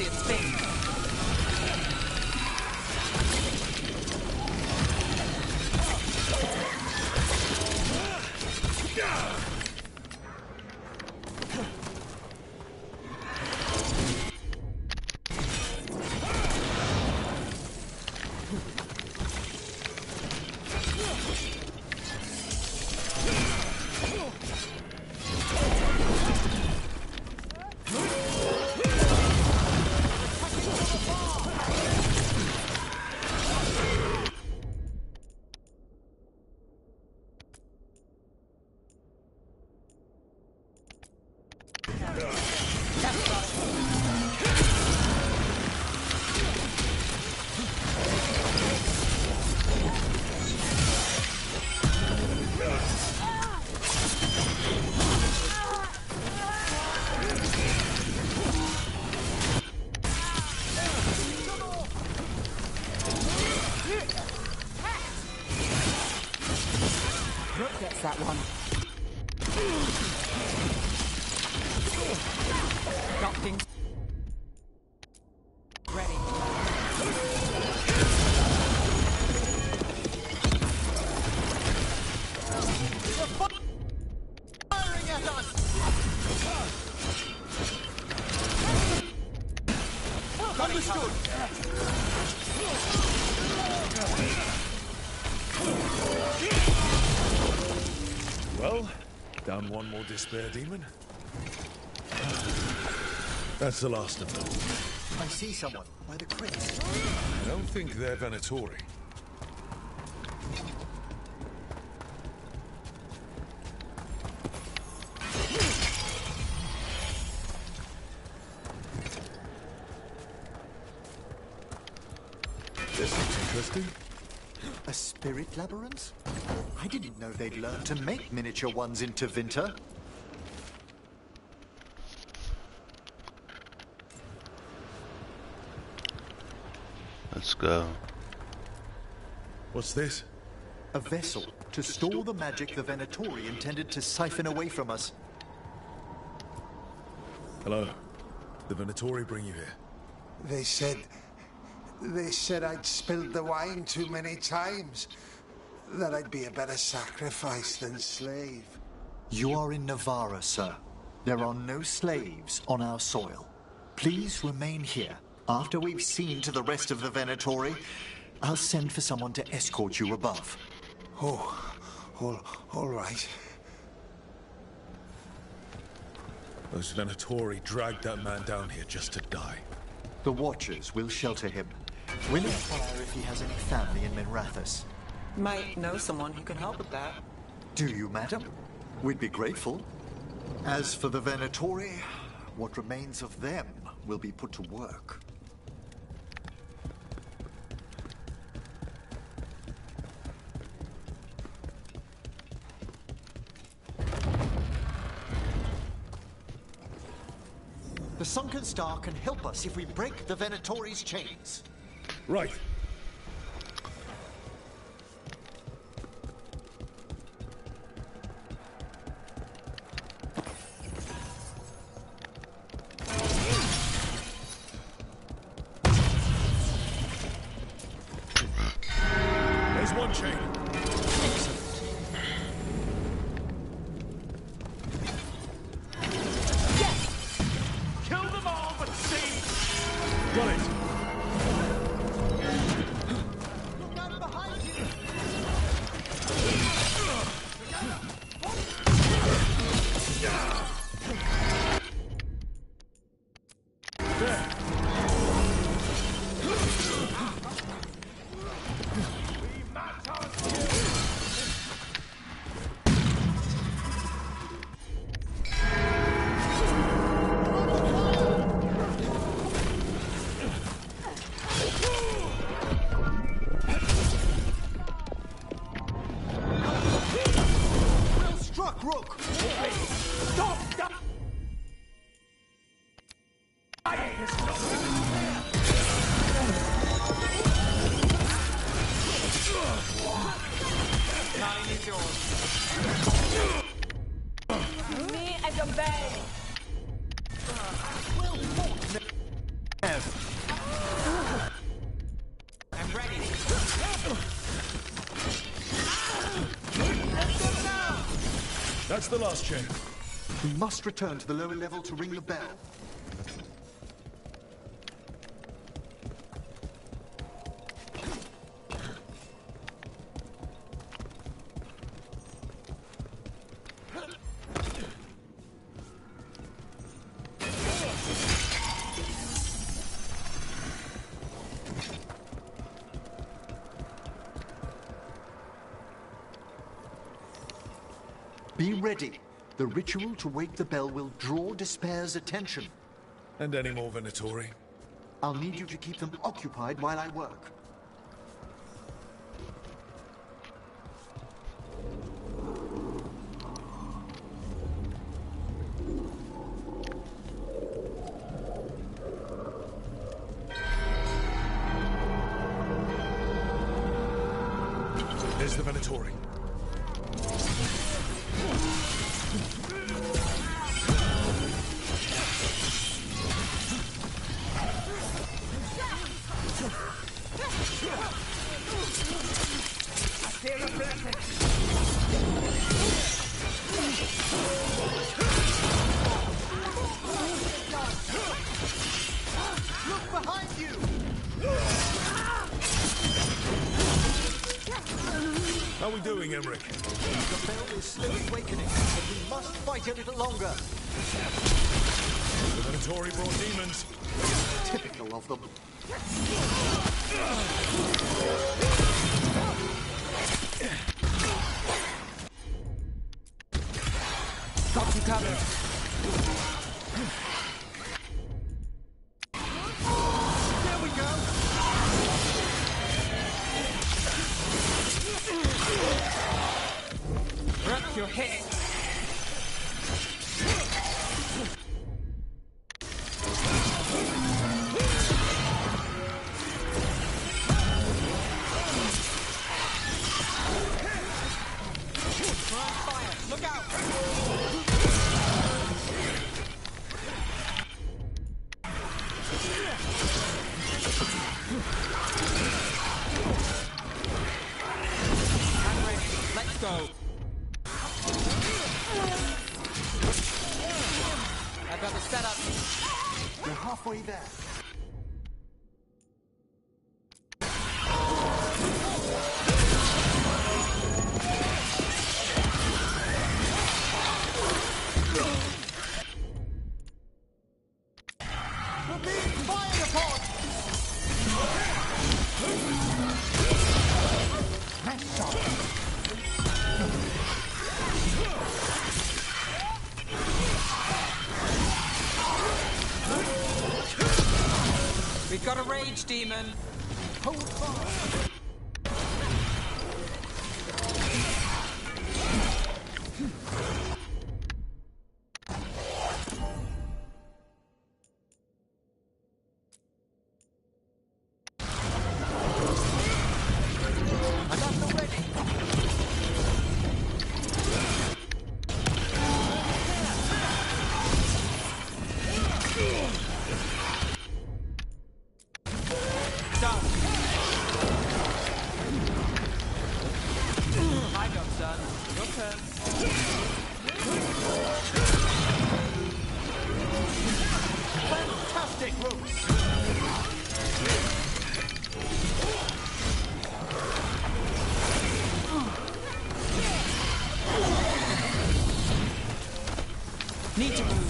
see it spin. Gets that one. Got things ready. Firing at us! Understood! Well, down one more despair demon. That's the last of them. I see someone by the crates. I don't think they're Venatori. This looks interesting. A spirit labyrinth? I didn't know they'd learned to make miniature ones in Tevinter. Let's go. What's this? A vessel to store the magic the Venatori intended to siphon away from us. Hello. The Venatori bring you here? They said I'd spilled the wine too many times. That I'd be a better sacrifice than slave. You are in Navarra, sir. There are no slaves on our soil. Please remain here. After we've seen to the rest of the Venatori, I'll send for someone to escort you above. Oh, all right. Those Venatori dragged that man down here just to die. The Watchers will shelter him. We'll inquire if he has any family in Minrathous. Might know someone who can help with that. Do you, madam? We'd be grateful. As for the Venatori, what remains of them will be put to work. The Sunken Star can help us if we break the Venatori's chains. Right. There's one chain. Kill them all, but save. Got it. Look out behind you! There. Well struck, Rook! Stop! Stop! Nine is yours. Me as a bay. Well fought, Nev. That's the last chain. We must return to the lower level to ring the bell. Be ready. The ritual to wake the bell will draw Despair's attention. And any more Venatori? I'll need you to keep them occupied while I work. There's the Venatori. Look behind you! How are we doing, Emmerich? The bell is slowly awakening, but we must fight a little longer. The Venatori brought demons. Typical of them. Got you covered. There we go! Wrap your head. Look out! Let's go. I've got the setup. We're halfway there. We're being fired upon! Nice shot. We've got a rage demon. Hold fast. I got them ready. Done. My job's done. Your turn. Fantastic moves! Need to move.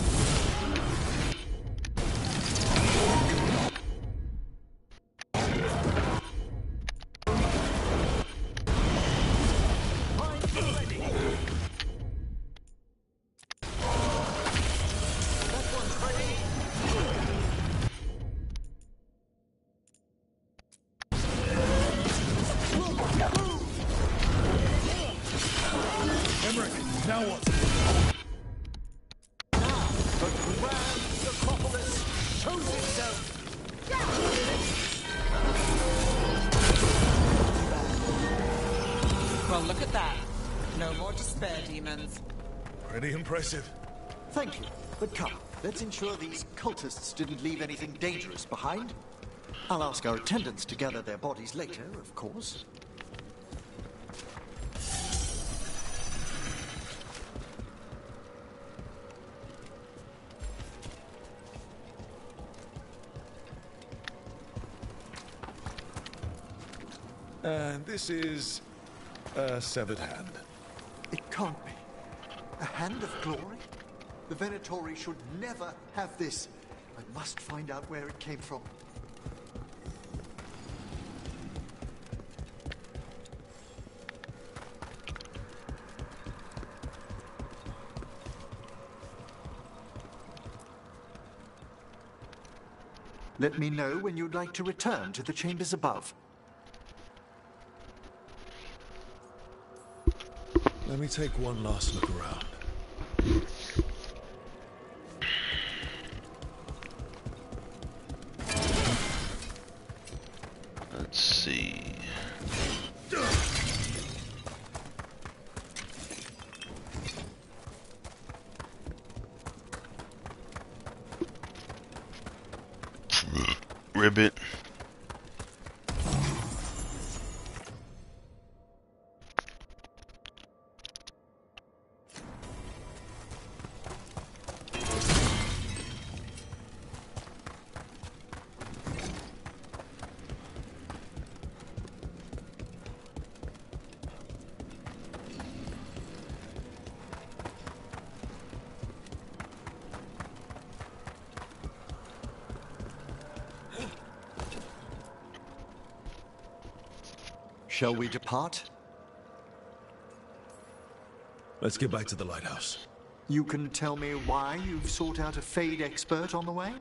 Emmerich, now what? The grand necropolis shows itself. Well, look at that. No more despair demons. Pretty impressive. Thank you, but come, let's ensure these cultists didn't leave anything dangerous behind. I'll ask our attendants to gather their bodies later, of course. And this is a severed hand. It can't be. A hand of glory? The Venatori should never have this. I must find out where it came from. Let me know when you'd like to return to the chambers above. Let me take one last look around. Let's see. Ribbit. Shall we depart? Let's get back to the lighthouse. You can tell me why you've sought out a Fade expert on the way?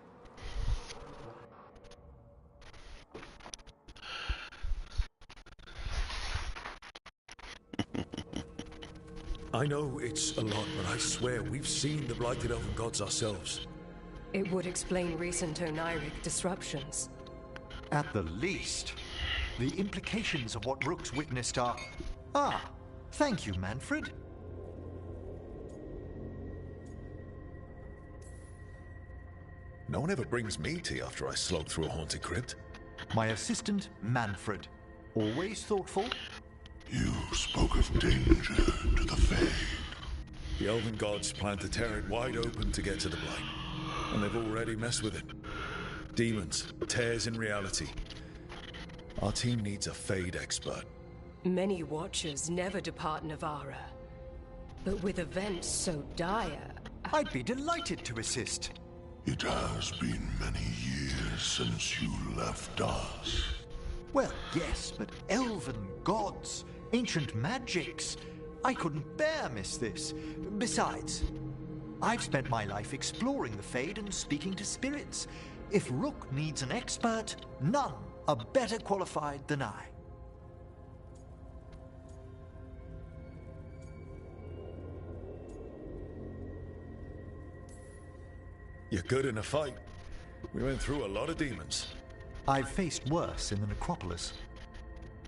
I know it's a lot, but I swear we've seen the blighted elven gods ourselves. It would explain recent Oniric disruptions. At the least. The implications of what Rook's witnessed are... Ah, thank you, Manfred. No one ever brings me tea after I slog through a haunted crypt. My assistant, Manfred. Always thoughtful. You spoke of danger to the Fade. The elven gods plan to tear it wide open to get to the blight. And they've already messed with it. Demons, tears in reality. Our team needs a Fade expert. Many Watchers never depart Navarra. But with events so dire... I'd be delighted to assist. It has been many years since you left us. Well, yes, but elven gods, ancient magics. I couldn't bear miss this. Besides, I've spent my life exploring the Fade and speaking to spirits. If Rook needs an expert, none are better qualified than I. You're good in a fight. We went through a lot of demons. I've faced worse in the necropolis.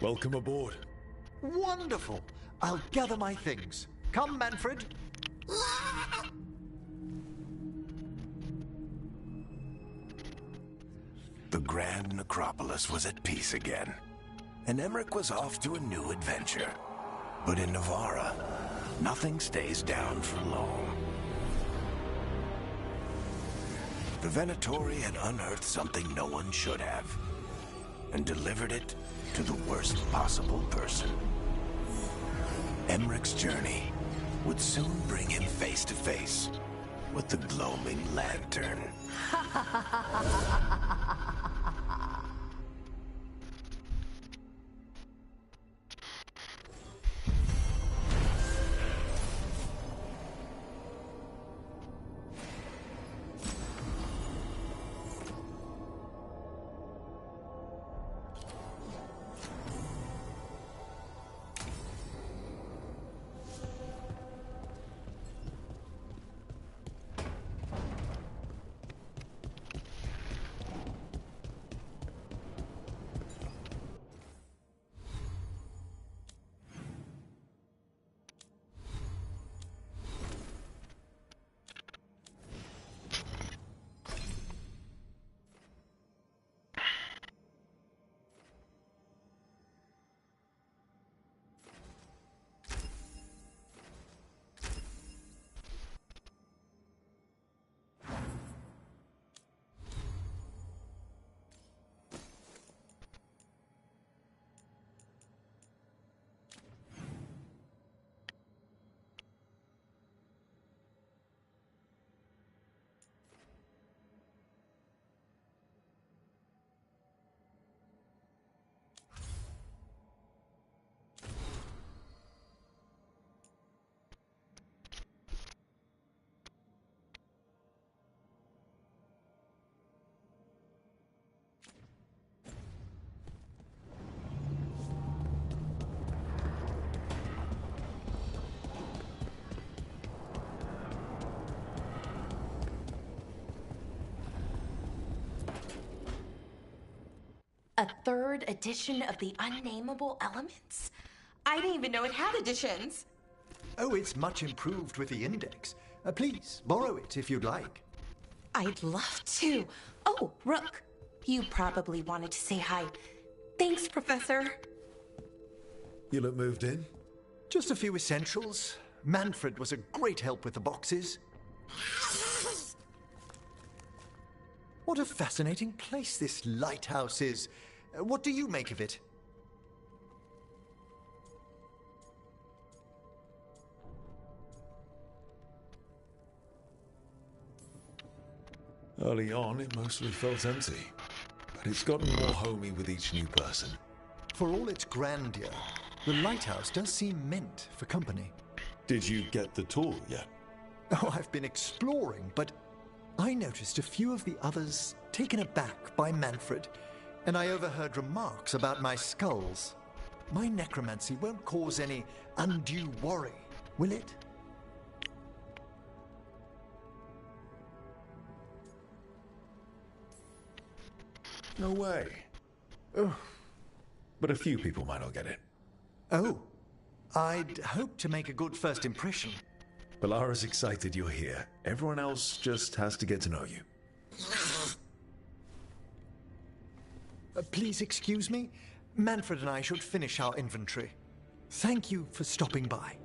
Welcome aboard. Wonderful! I'll gather my things. Come, Manfred. The Grand Necropolis was at peace again, and Emmerich was off to a new adventure. But in Navarra, nothing stays down for long. The Venatori had unearthed something no one should have, and delivered it to the worst possible person. Emmerich's journey would soon bring him face to face with the gloaming lantern. A third edition of the Unnameable Elements? I didn't even know it had editions. Oh, it's much improved with the index. Please, borrow it if you'd like. I'd love to. Oh, Rook, you probably wanted to say hi. Thanks, Professor. You look moved in? Just a few essentials. Manfred was a great help with the boxes. What a fascinating place this lighthouse is. What do you make of it? Early on, it mostly felt empty, but it's gotten more homey with each new person. For all its grandeur, the lighthouse does seem meant for company. Did you get the tour yet? Oh, I've been exploring, but I noticed a few of the others taken aback by Manfred, and I overheard remarks about my skulls. My necromancy won't cause any undue worry, will it? No way. Oh, but a few people might not get it. Oh, I'd hope to make a good first impression. Balara's excited you're here. Everyone else just has to get to know you. Please excuse me. Manfred and I should finish our inventory. Thank you for stopping by.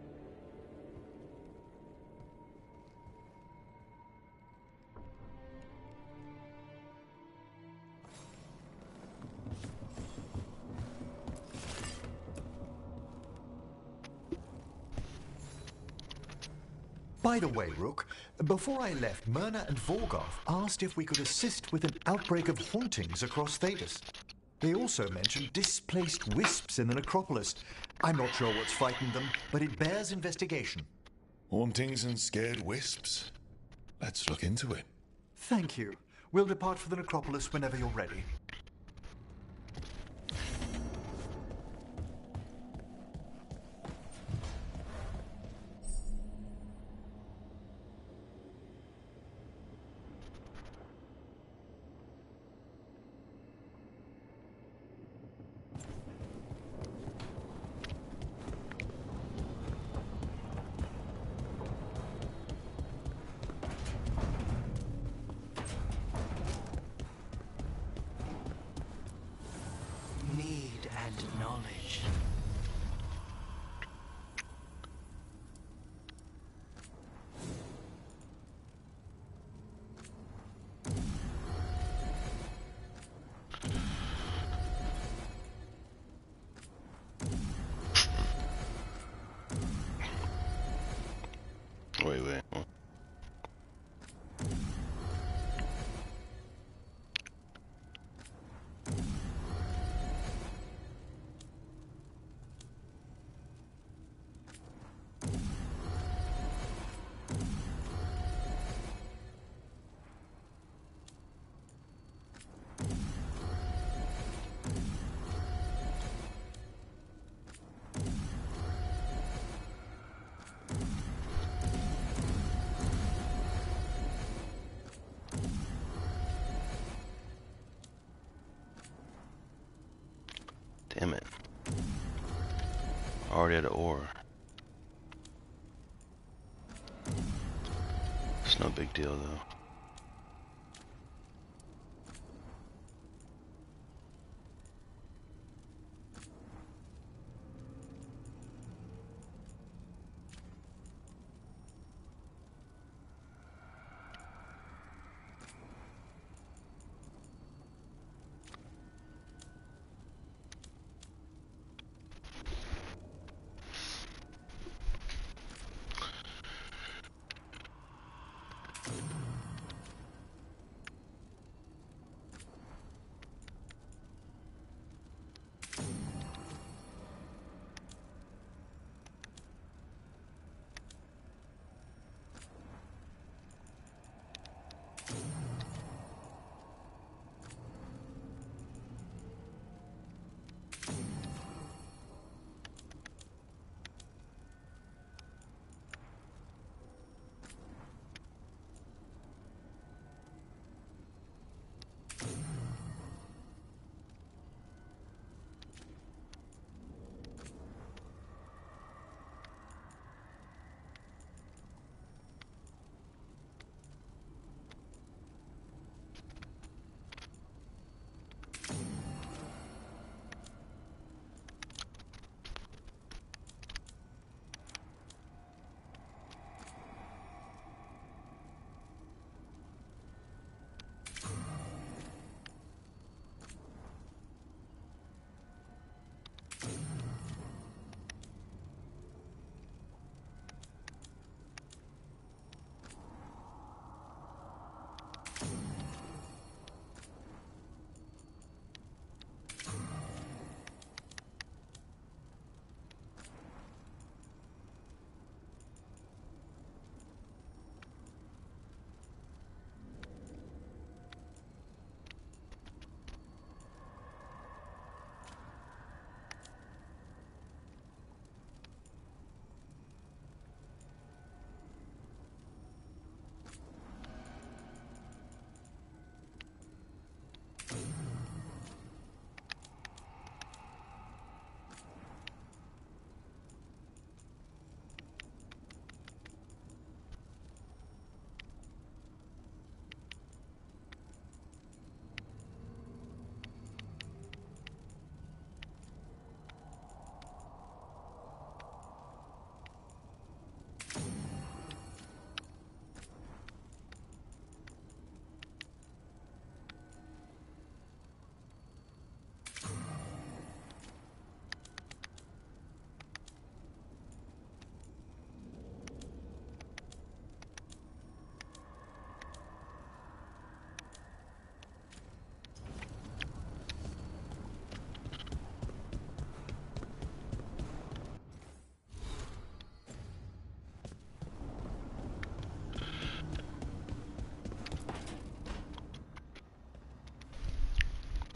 By the way, Rook, before I left, Myrna and Veilguard asked if we could assist with an outbreak of hauntings across Thedas. They also mentioned displaced wisps in the necropolis. I'm not sure what's frightened them, but it bears investigation. Hauntings and scared wisps? Let's look into it. Thank you. We'll depart for the necropolis whenever you're ready. Need and knowledge. Wait. Huh? Damn it. Already at an ore. It's no big deal though.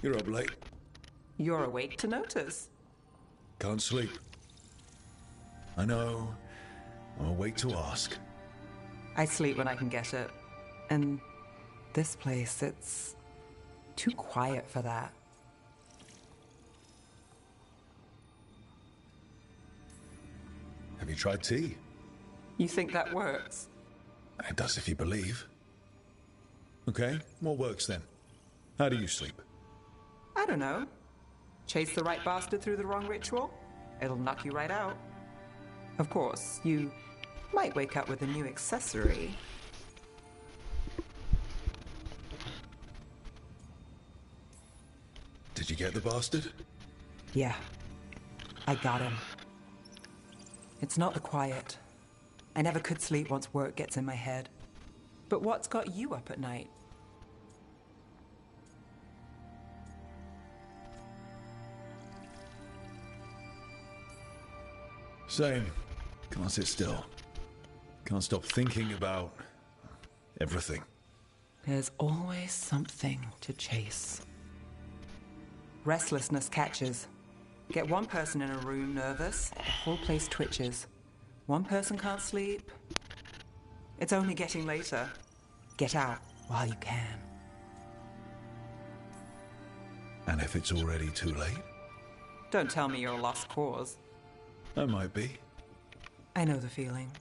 You're up late. You're awake to notice. Can't sleep. I know. I'm awake to ask. I sleep when I can get it. And this place, it's too quiet for that. Have you tried tea? You think that works? It does if you believe. Okay, what works then? How do you sleep? I don't know. Chase the right bastard through the wrong ritual? It'll knock you right out. Of course, you might wake up with a new accessory. Did you get the bastard? Yeah, I got him. It's not the quiet. I never could sleep once work gets in my head. But what's got you up at night? Same. Can't sit still. Can't stop thinking about everything. There's always something to chase. Restlessness catches. Get one person in a room nervous, the whole place twitches. One person can't sleep. It's only getting later. Get out while you can. And if it's already too late? Don't tell me you're a lost cause. I might be. I know the feeling.